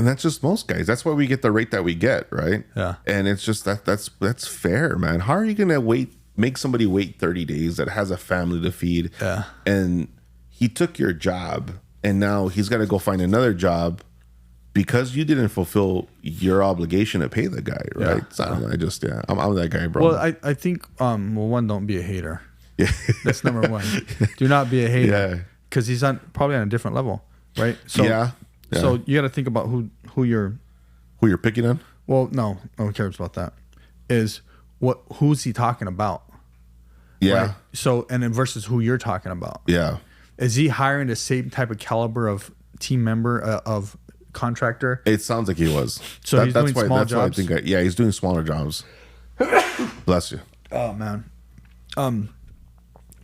that's just most guys. That's why we get the rate that we get, right? Yeah. And it's just that's fair, man. How are you gonna make somebody wait 30 days that has a family to feed? Yeah. And he took your job, and now he's got to go find another job because you didn't fulfill your obligation to pay the guy, right? Yeah. So I'm that guy, bro. Well, I think one, don't be a hater. Yeah. That's number one. Do not be a hater. Yeah. Because he's probably on a different level, right? So yeah. So you got to think about who you're picking on. Well, no one cares about that. Is who's he talking about? Yeah. Right? So and then versus who you're talking about. Yeah. Is he hiring the same type of caliber of team member of contractor? It sounds like he was. So he's doing small jobs. Why I think he's doing smaller jobs. Bless you. Oh man.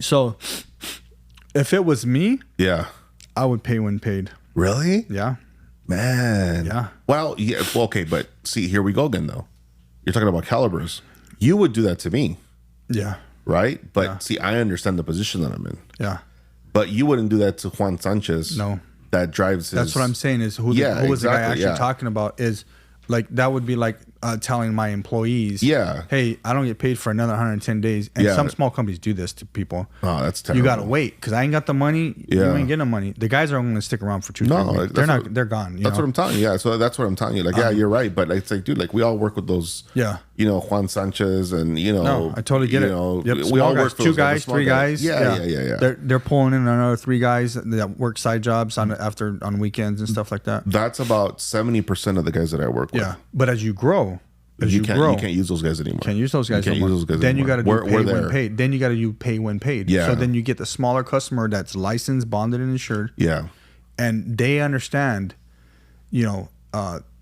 So if it was me, yeah, I would pay when paid. Really? Yeah. Man. Yeah. Well, yeah. Well, okay, but see, here we go again, though. You're talking about calibers. You would do that to me. Yeah. Right? But see, I understand the position that I'm in. Yeah. But you wouldn't do that to Juan Sanchez. No. That drives his... That's what I'm saying is who was the guy actually talking about is Like that would be like telling my employees, Yeah. hey, I don't get paid for another 110 days. And Yeah. some small companies do this to people. Oh, that's terrible. You got to wait because I ain't got the money. Yeah. You ain't getting the money. The guys aren't going to stick around for 2-3 No, weeks. They're gone. That's what I'm telling you. Yeah, so that's what I'm telling you. Like, yeah, you're right, but it's like, dude, like we all work with those. Yeah. You know, Juan Sanchez, and you know, No, I totally get you it. know, Yep. we Small all guys, work for 2 those guys, small 3 guys. Yeah. They're pulling in another 3 guys that work side jobs on weekends and stuff like that. That's about 70% of the guys that I work with. Yeah, but as you grow, you can't use those guys anymore. Can't use those guys. You can't no use those guys then you got to anymore. do pay We're when there. paid. Then you got to do pay when paid. Yeah. So then you get the smaller customer that's licensed, bonded, and insured. Yeah. And they understand, you know,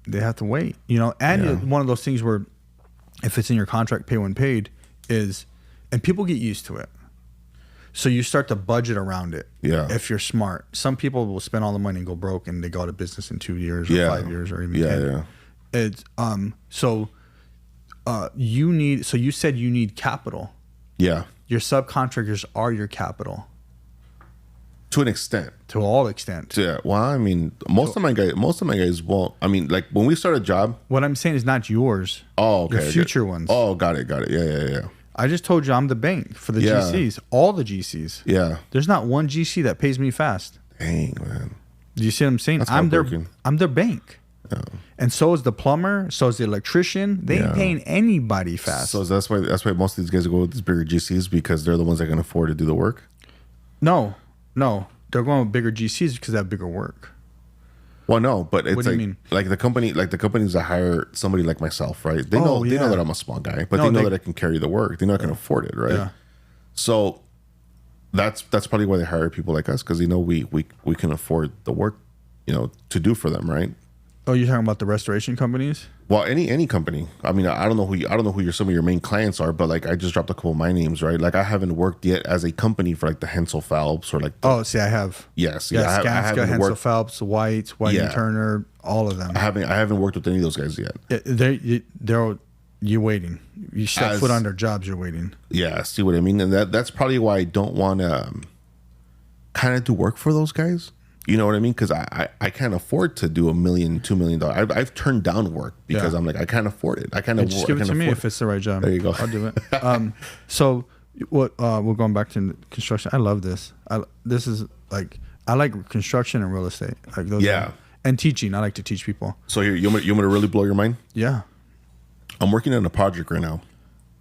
they have to wait. You know, and one of those things where, if it's in your contract, pay when paid is, and people get used to it. So you start to budget around it. Yeah. If you're smart, some people will spend all the money and go broke, and they go out of business in 2 years or 5 years or even 10. Yeah. It's you said you need capital. Yeah. Your subcontractors are your capital To an extent. to all extent. Yeah. Well, I mean, most of my guys won't. I mean, like when we start a job. What I'm saying is not yours. Oh, okay. Your future ones. Oh, got it. Yeah. I just told you I'm the bank for the Yeah. GCs. All the GCs. Yeah. There's not one GC that pays me fast. Dang, man. Do you see what I'm saying? That's I'm heartbreaking. their bank. Yeah. And so is the plumber, so is the electrician. They ain't paying anybody fast. So that's why most of these guys go with these bigger GCs, because they're the ones that can afford to do the work. No. They're going with bigger GCs because they have bigger work. Well, no, but it's What do you like mean? the companies that hire somebody like myself, right? They know that I'm a small guy, but No, they know they- that I can carry the work. They know I can afford it, right? Yeah. So that's probably why they hire people like us, because they know we can afford the work, you know, to do for them, right? Oh, you're talking about the restoration companies? Well, any company. I mean, I don't know who some of your main clients are, but like I just dropped a couple of my names, right? Like I haven't worked yet as a company for like the Hensel Phelps or like Oh, see, I have. yes, Yeah, I Skanska, haven't Hensel worked. Phelps, White Yeah. Turner, all of them. I haven't worked with any of those guys yet. You're waiting. You step As- foot on their jobs, you're waiting. Yeah, see what I mean? And that's probably why I don't want to kind of do work for those guys. You know what I mean? Because I can't afford to do $1 million, $2 million. I've turned down work because Yeah. I'm like, I can't afford it. I can't Just give it to me if it's the right job. There you go. I'll do it. So what we're going back to construction. I love this. This is like, I like construction and real estate. Like those. Yeah. And teaching. I like to teach people. So here, you want me to really blow your mind? Yeah. I'm working on a project right now.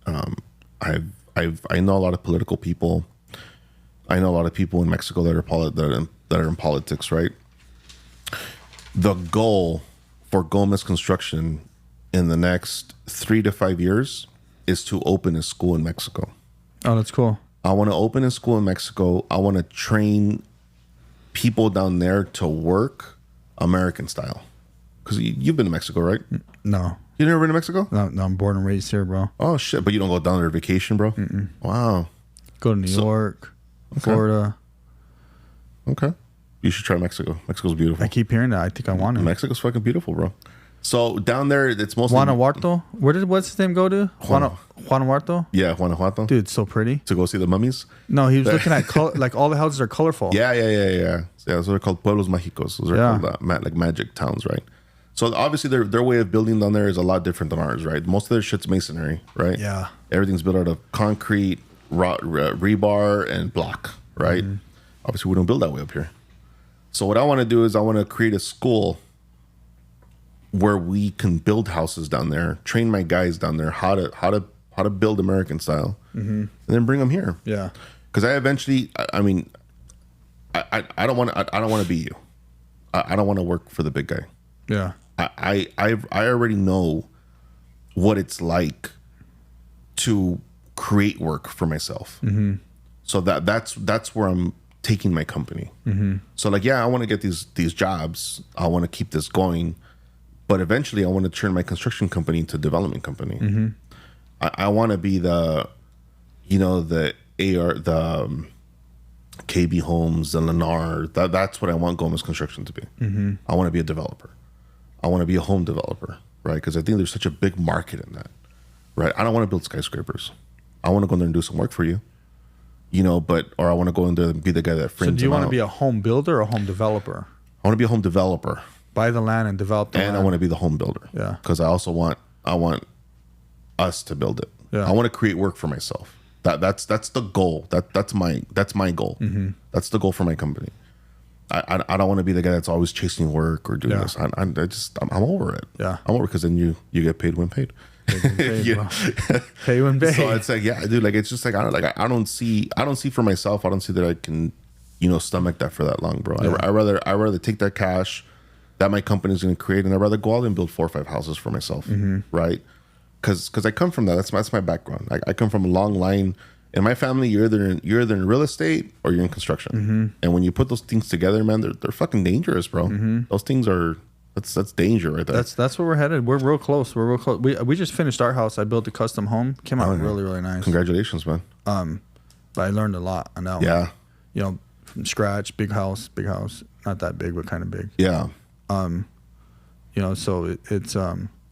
I know a lot of political people. I know a lot of people in Mexico that are in politics, right? The goal for Gomez Construction in the next 3 to 5 years is to open a school in Mexico. Oh, that's cool. I want to open a school in Mexico. I want to train people down there to work American style. Because you've been to Mexico, right? No. You never been to Mexico? No, I'm born and raised here, bro. Oh, shit. But you don't go down there on vacation, bro? Wow. Go to New York, Florida. Okay. You should try Mexico. Mexico's beautiful. I keep hearing that. I think I want to. Mexico's fucking beautiful, bro. So down there, it's mostly Guanajuato? What's his name go to? Guanajuato? Yeah, Guanajuato. Dude, it's so pretty. To go see the mummies. No, he was looking at like all the houses are colorful. Yeah. So they're called pueblos mágicos. Those are called like magic towns, right? So obviously their way of building down there is a lot different than ours, right? Most of their shit's masonry, right? Yeah. Everything's built out of concrete, rebar, and block, right? Mm-hmm. Obviously, we don't build that way up here. So what I want to do is I want to create a school where we can build houses down there, train my guys down there how to build American style, and then bring them here. Yeah. Because I eventually, I mean, I don't want to be you. I don't want to work for the big guy. Yeah. I already know what it's like to create work for myself. Mm-hmm. So that's where I'm taking my company. Mm-hmm. So like, yeah, I want to get these jobs. I want to keep this going, but eventually I want to turn my construction company into a development company. Mm-hmm. I want to be the KB Homes, the Lennar. That's what I want Gomez Construction to be. Mm-hmm. I want to be a developer. I want to be a home developer, right? Because I think there's such a big market in that, right? I don't want to build skyscrapers. I want to go in there and do some work for you, or I want to go in there and be the guy that frames. So do you them want to out. be a home builder or a home developer? I want to be a home developer. buy the land and develop the and land. I want to be the home builder. Yeah. Because I want us to build it. Yeah. I want to create work for myself. That's the goal. That's my goal. Mm-hmm. That's the goal for my company. I don't want to be the guy that's always chasing work or doing this. I'm over it. Yeah. I'm over it because then you get paid when paid. Pay when paid. So it's like, yeah, dude, like it's just like I don't see for myself. I don't see that I can, stomach that for that long, bro. Yeah. I rather take that cash that my company is going to create, and I'd rather go out and build 4 or 5 houses for myself, right? Because I come from that. That's my background. I come from a long line. In my family, you're either in real estate or you're in construction. And when you put those things together, man, they're fucking dangerous, bro. Those things are that's danger right there. That's where we're headed. We're real close. We just finished our house. I built a custom home. Came out really, really nice. Congratulations, man. But I learned a lot on that one. Yeah. From scratch, big house, not that big, but kind of big. Yeah. So it's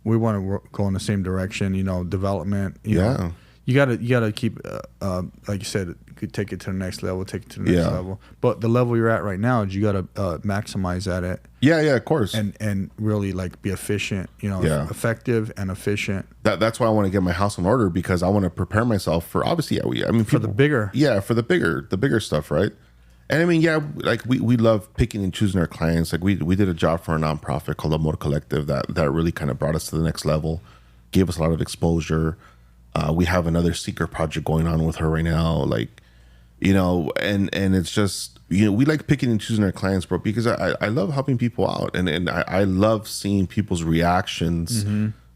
we want to go in the same direction. Development. Yeah. You gotta keep, like you said, you could take it to the next level, take it to the next level. But the level you're at right now is you gotta maximize at it. Yeah, of course. And really like be efficient, effective and efficient. That's why I want to get my house in order, because I want to prepare myself for, obviously, for the bigger. Yeah, for the bigger stuff, right? And I mean, yeah, like we love picking and choosing our clients. Like we did a job for a nonprofit called the Motor Collective that really kind of brought us to the next level, gave us a lot of exposure. We have another seeker project going on with her right now, like, and it's just, we like picking and choosing our clients, bro, because I love helping people out, and I love seeing people's reactions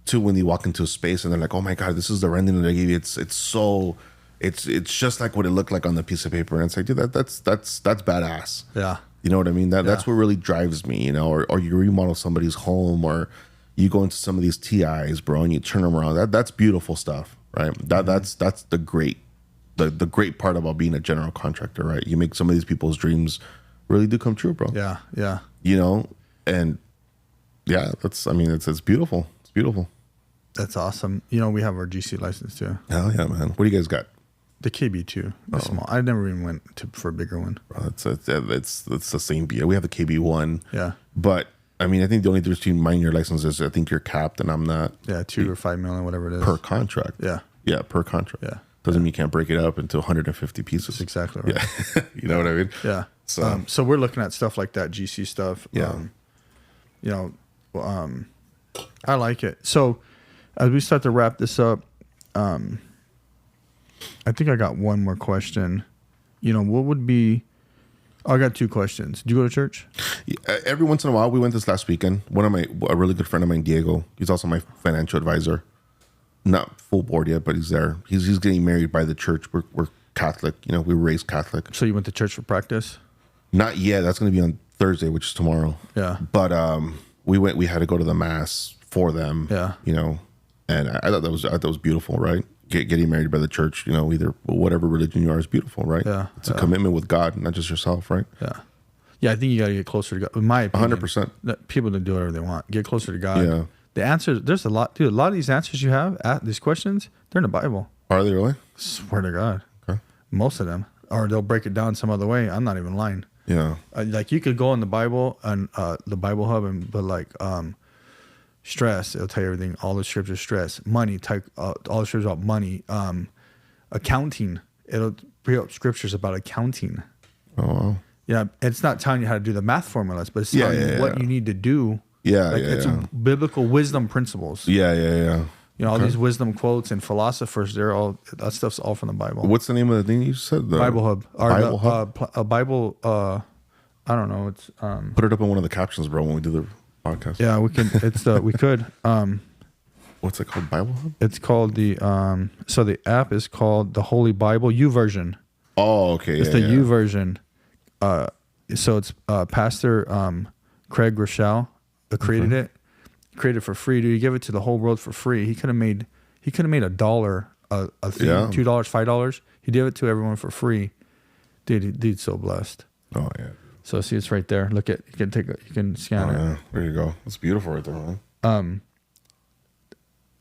to when they walk into a space and they're like, oh my God, this is the rendering that I gave you. It's just like what it looked like on the piece of paper, and it's like, dude, that's badass. Yeah. You know what I mean? That's what really drives me, or you remodel somebody's home, or you go into some of these TIs, bro, and you turn them around. That's beautiful stuff. Right. That's the great part about being a general contractor, right? You make some of these people's dreams really do come true, bro. Yeah. Yeah. And yeah, it's beautiful. It's beautiful. That's awesome. We have our GC license too. Hell yeah, man. What do you guys got? The KB2, small. I never even went for a bigger one. Bro, it's the same beer. We have the KB1. Yeah. But I think the only difference between mine and your license is I think you're capped and I'm not. Yeah, 2 or 5 million, whatever it is. Per contract. Yeah. Yeah, per contract. Yeah. Doesn't mean you can't break it up into 150 pieces. That's exactly right. Yeah. You know what I mean? Yeah. So we're looking at stuff like that, GC stuff. Yeah. I like it. So as we start to wrap this up, I think I got one more question. What would be... I got 2 questions. Do you go to church? Every once in a while. We went this last weekend. A really good friend of mine, Diego, he's also my financial advisor. Not full board yet, but he's there. He's getting married by the church. We're Catholic. We were raised Catholic. So you went to church for practice? Not yet. That's going to be on Thursday, which is tomorrow. Yeah. But we had to go to the mass for them. Yeah. And I thought that was beautiful, right? Getting married by the church, either whatever religion you are, is beautiful, right? Yeah. It's a commitment with God, not just yourself, right? Yeah. Yeah, I think you got to get closer to God. In my opinion, 100%. People can do whatever they want. Get closer to God. Yeah. The answers, there's a lot, dude. A lot of these answers you have, these questions, they're in the Bible. Are they really? Swear to God. Okay. Most of them. Or they'll break it down some other way. I'm not even lying. Yeah. Like you could go in the Bible and the Bible Hub and but like stress, it'll tell you everything. All the scriptures stress. Money, type all the scriptures about money. Accounting, it'll bring up scriptures about accounting. Oh wow. Yeah, it's not telling you how to do the math formulas, but it's telling you what you need to do. Yeah, it's biblical wisdom principles. Yeah. All these wisdom quotes and philosophers, that stuff's all from the Bible. What's the name of the thing you said? The Bible Hub. Bible Hub? A Bible, I don't know. It's Put it up in one of the captions, bro, when we do the podcast. Yeah, we can. It's we could. What's it called? Bible Hub? It's called so the app is called the Holy Bible U version. Oh, okay. It's the U version. So it's Pastor Craig Rochelle created it. Created for free. Dude, he gave it to the whole world for free. He could have made $1 a thing, $2, $5. He gave it to everyone for free. Dude's so blessed. Oh yeah. So see, it's right there. Look at you can scan it. Yeah. There you go. It's beautiful right there, man.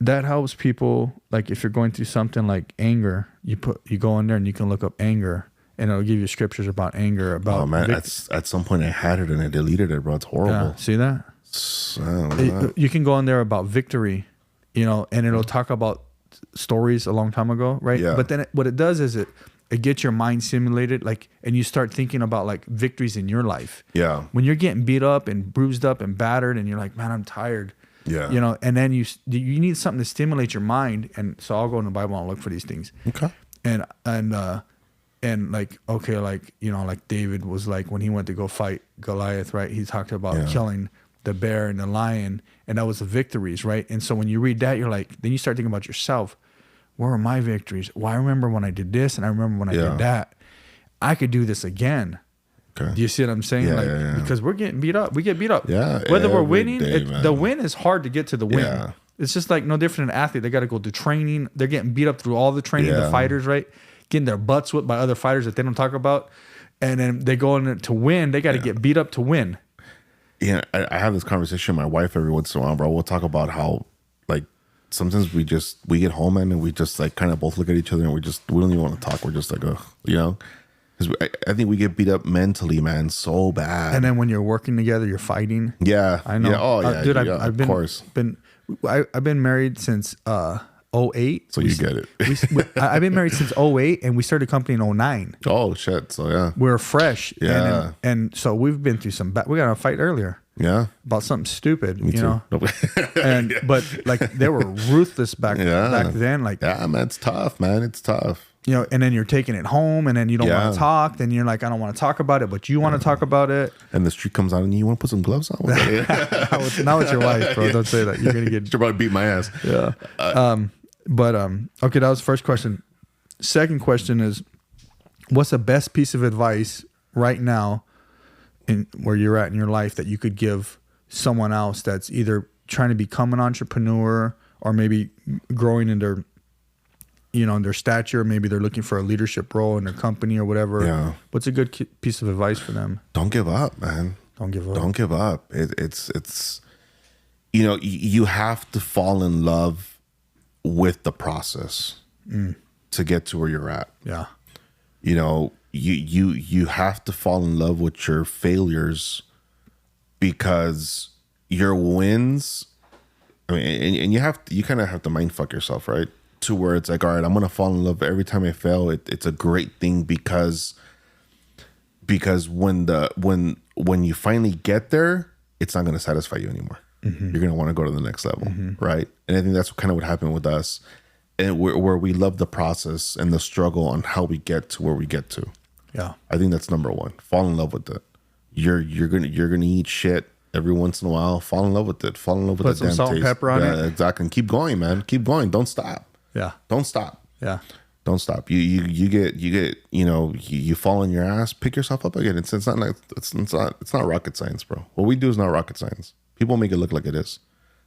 That helps people. Like if you're going through something like anger, you go in there and you can look up anger, and it'll give you scriptures about anger. About at some point I had it and I deleted it, bro. It's horrible. Yeah, see that? You can go on there about victory, and it'll talk about stories a long time ago, right? Yeah. But then what it does is it gets your mind simulated, and you start thinking about like victories in your life. Yeah. When you're getting beat up and bruised up and battered, and you're like, man, I'm tired. Yeah. And then you need something to stimulate your mind, and so I'll go in the Bible and look for these things. Okay. And like, okay, like, like David was like, when he went to go fight Goliath, right? He talked about killing the bear and the lion, and that was the victories, right? And so when you read that, you're like, then you start thinking about yourself. Where are my victories? Well, I remember when I did this, and I remember when I did that. I could do this again. Okay. Do you see what I'm saying? Yeah, because we're getting beat up. We get beat up. Yeah. Whether we're winning, day, the win is hard to get to the win. Yeah. It's just like no different than an athlete. They got to go to training. They're getting beat up through all the training. The fighters, right? Getting their butts whipped by other fighters that they don't talk about. And then they go in to win. They got to get beat up to win. Yeah. I have this conversation with my wife every once in a while, bro. We'll talk about how, like, sometimes we get home, man, and we just like kind of both look at each other and we don't even want to talk. We're just like, because I think we get beat up mentally, man, so bad. And then when you're working together, you're fighting. Yeah. I know. Yeah. Oh, yeah. Dude, yeah, I've been, of course. I've been married since 08. So you get it. I've been married since 08, and we started a company in 09. Oh, shit. So, yeah. We're fresh. Yeah. And so we've been through we got in a fight earlier. Yeah. About something stupid, Me too. But like they were ruthless back then. Like, yeah, man, it's tough, man. It's tough. And then you're taking it home, and then you don't want to talk. Then you're like, I don't want to talk about it, but you want to talk about it. And the street comes out, and you want to put some gloves on. Now it's your wife, bro. Don't say that. You're gonna get. You're about to beat my ass. Yeah. Okay, that was the first question. Second question is, what's the best piece of advice right now, in where you're at in your life, that you could give someone else that's either trying to become an entrepreneur or maybe growing in their in their stature, maybe they're looking for a leadership role in their company or whatever. Yeah. What's a good piece of advice for them? Don't give up, man. Don't give up. Don't give up. It's you have to fall in love with the process to get to where you're at. Yeah. You have to fall in love with your failures, because your wins, I mean, and you kind of have to mind fuck yourself, right? To where it's like, all right, I'm gonna fall in love every time I fail. It's a great thing because when you finally get there, it's not gonna satisfy you anymore. Mm-hmm. You're gonna want to go to the next level, right? And I think that's kind of what happened with us, and where we love the process and the struggle on how we get to where we get to. Yeah, I think that's number one. Fall in love with it. You're gonna eat shit every once in a while. Fall in love with it. Fall in love with put the damn some salt taste. and pepper on it. Exactly. And keep going, man. Keep going. Don't stop. Yeah. Don't stop. Yeah. Don't stop. You get you fall on your ass. Pick yourself up again. It's not rocket science, bro. What we do is not rocket science. People make it look like it is,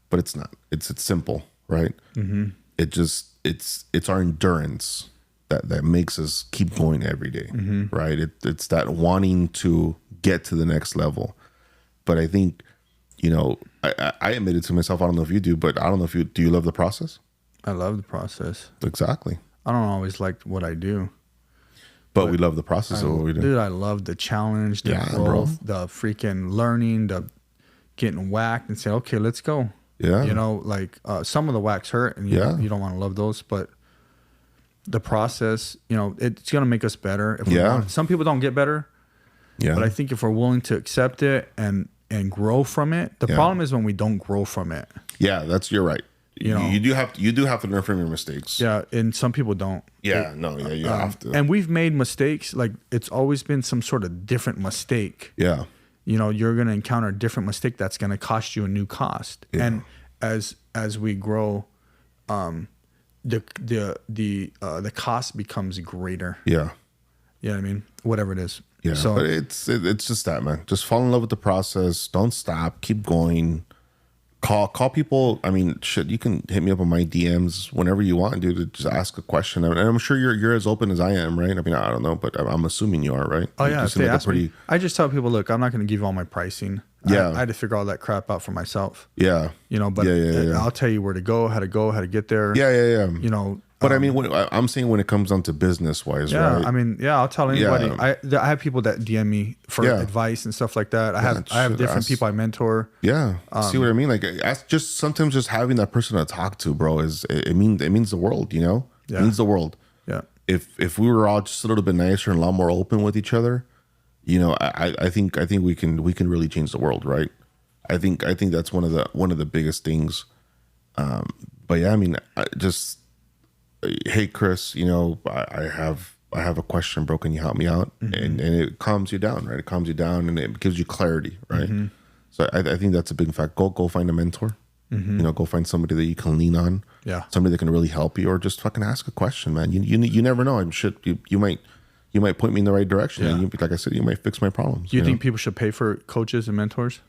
but it's not. It's simple, right? Mm-hmm. It's our endurance that makes us keep going every day, right? It's that wanting to get to the next level. But I think, I admitted to myself, I don't know if you do, but I don't know if do you love the process? I love the process. Exactly. I don't always like what I do, but we love the process of what we do. Dude, I love the challenge, the growth, the freaking learning, the getting whacked and say, okay, let's go. Yeah. Some of the whacks hurt, and you don't want to love those, but the process, it's going to make us better. If we want. Some people don't get better. Yeah. But I think if we're willing to accept it and grow from it, the problem is when we don't grow from it. Yeah, you're right. You do have to learn from your mistakes. Yeah, and some people don't. Yeah, you have to. And we've made mistakes. Like, it's always been some sort of different mistake. Yeah. You're going to encounter a different mistake that's going to cost you a new cost. Yeah. And as we grow, the cost becomes greater. Yeah. You know what I mean? Whatever it is. Yeah. So, but it's just that, man. Just fall in love with the process. Don't stop. Keep going. Call people. I mean, shit, you can hit me up on my DMs whenever you want, dude, to just ask a question. And I'm sure you're as open as I am, right? I mean, I don't know, but I'm assuming you are, right? Oh, yeah. If they ask me, I just tell people, look, I'm not going to give you all my pricing. Yeah. I had to figure all that crap out for myself. Yeah. But I'll tell you where to go, how to get there. Yeah. But I mean, I'm saying when it comes down to business wise, yeah, right? I mean, yeah, I'll tell anybody. Yeah. I have people that DM me for advice and stuff like that. I have different people I mentor. Yeah, see what I mean? Like, just sometimes just having that person to talk to, bro, it means the world. You know, it means the world. Yeah. If we were all just a little bit nicer and a lot more open with each other, you know, I think we can really change the world, right? I think that's one of the biggest things. But yeah, I mean, hey Chris, you know, I have a question, bro. Can you help me out? And it calms you down, right? It calms you down and it gives you clarity, right? So I think that's a big fact. Go find a mentor. You know, go find somebody that you can lean on. Yeah, somebody that can really help you, or just fucking ask a question, man. You never know. I'm shit. You might point me in the right direction, and like I said, you might fix my problems. Do you think people should pay for coaches and mentors?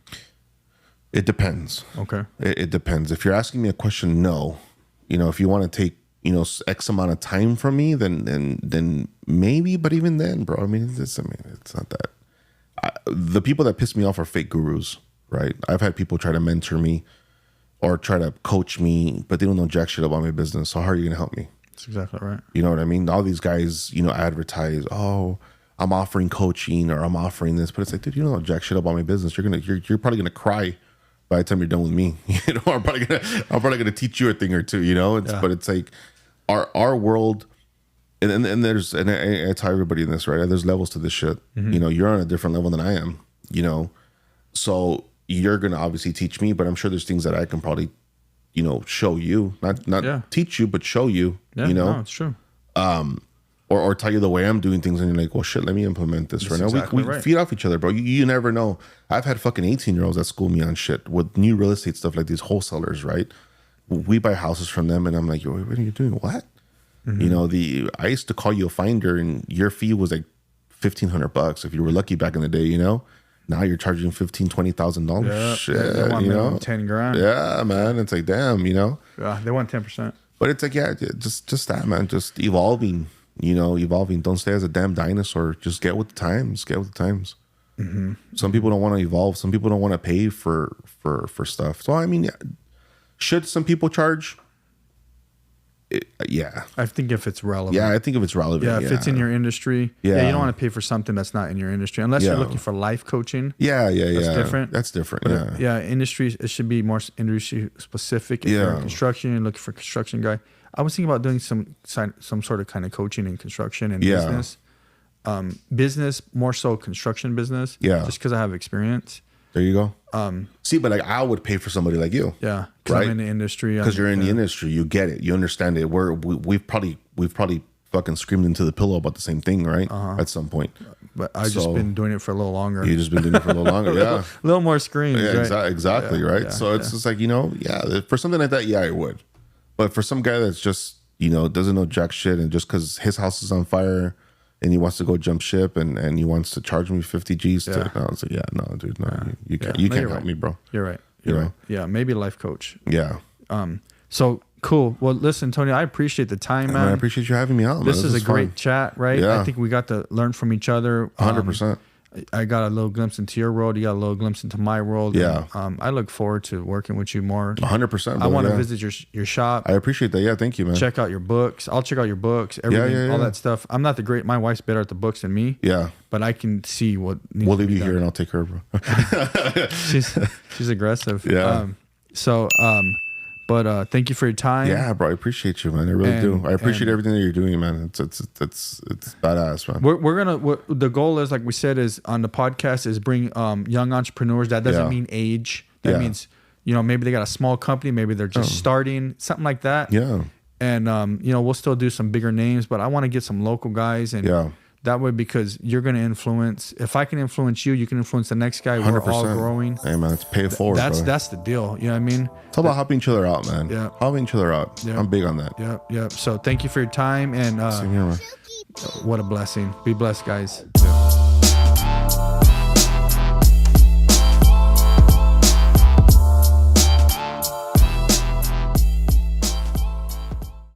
It depends. Okay. It depends. If you're asking me a question, no. You know, if you want to take, you know, X amount of time from me, then maybe. But even then, bro, I mean, it's not that. The people that piss me off are fake gurus, right? I've had people try to mentor me or try to coach me, but they don't know jack shit about my business. So how are you gonna help me? That's exactly right. You know what I mean? All these guys, you know, advertise, oh, I'm offering coaching or I'm offering this, but it's like, dude, you don't know jack shit about my business. You're probably gonna cry by the time you're done with me. You know, I'm probably gonna teach you a thing or two. You know, but it's like our world, and I tell everybody in this, right? There's levels to this shit. You know, you're on a different level than I am. You know, so you're gonna obviously teach me, but I'm sure there's things that I can probably, you know, show you, not teach you, but show you. Yeah, you know, no, it's true. Or tell you the way I'm doing things, and you're like, well, shit, let me implement this right now. Exactly we feed off each other, bro. You never know. I've had fucking 18-year-olds that school me on shit with new real estate stuff, like these wholesalers, right? We buy houses from them, and I'm like, yo, what are you doing? What? You know, I used to call you a finder, and your fee was like $1,500 if you were lucky back in the day, you know? Now you're charging $15,000-$20,000. Yeah, shit, they want you know, $10,000. Yeah, man. It's like, damn, you know. Yeah, they want 10%. But it's like, yeah, just that, man. Just evolving. You know, evolving. Don't stay as a damn dinosaur. Just get with the times. Get with the times. Some people don't want to evolve. Some people don't want to pay for stuff. So I mean, should some people charge? Yeah. I think if it's relevant. Yeah, I think if it's relevant. Yeah, if it's in your industry. Yeah. You don't want to pay for something that's not in your industry unless you're looking for life coaching. Yeah. That's different. That's different. But industry. It should be more industry specific. If you're in construction, you're looking for a construction guy. I was thinking about doing some sort of kind of coaching in construction and business. Business more so construction business. Yeah. Just because I have experience. There you go. See, but like I would pay for somebody like you. Yeah, right. I'm in the industry. Because you're in the industry, you get it, you understand it. We've probably fucking screamed into the pillow about the same thing, right? At some point. But I've just been doing it for a little longer. You've just been doing it for a little longer, yeah. A little more screams. Yeah, right? exactly, right? Yeah, so it's just like, you know, for something like that, I would. But for some guy that's just, you know, doesn't know jack shit, and just because his house is on fire and he wants to go jump ship and he wants to charge me 50 G's I was like, no, dude, no, you can't help me, bro. You're right. You're right. Yeah, maybe a life coach. Yeah. So cool. Well, listen, Tony, I appreciate the time, man. I appreciate you having me out, man. This is a great chat, right? Yeah. I think we got to learn from each other. 100%. I got a little glimpse into your world. You got a little glimpse into my world. Yeah. And, I look forward to working with you more. 100%. I want to visit your shop. I appreciate that. Yeah. Thank you, man. Check out your books. I'll check out your books. Everything, all that stuff. I'm not my wife's better at the books than me. Yeah. But I can see what needs we'll to leave be you done. here and I'll take her, bro. she's aggressive. Yeah. But thank you for your time. Yeah, bro. I appreciate you, man. I really do. I appreciate everything that you're doing, man. It's badass, man. We're gonna. The goal is, like we said, is on the podcast is bring young entrepreneurs. That doesn't mean age. That means, you know, maybe they got a small company, maybe they're just starting, something like that. Yeah. And you know, we'll still do some bigger names, but I want to get some local guys, and that way, because you're going to influence. If I can influence you, you can influence the next guy. 100%. We're all growing. Hey, man, it's pay it forward. That's the deal. You know what I mean? It's all about helping each other out, man. Yeah. Helping each other out. Yeah. I'm big on that. Yeah. So thank you for your time, and same here, man. What a blessing. Be blessed, guys.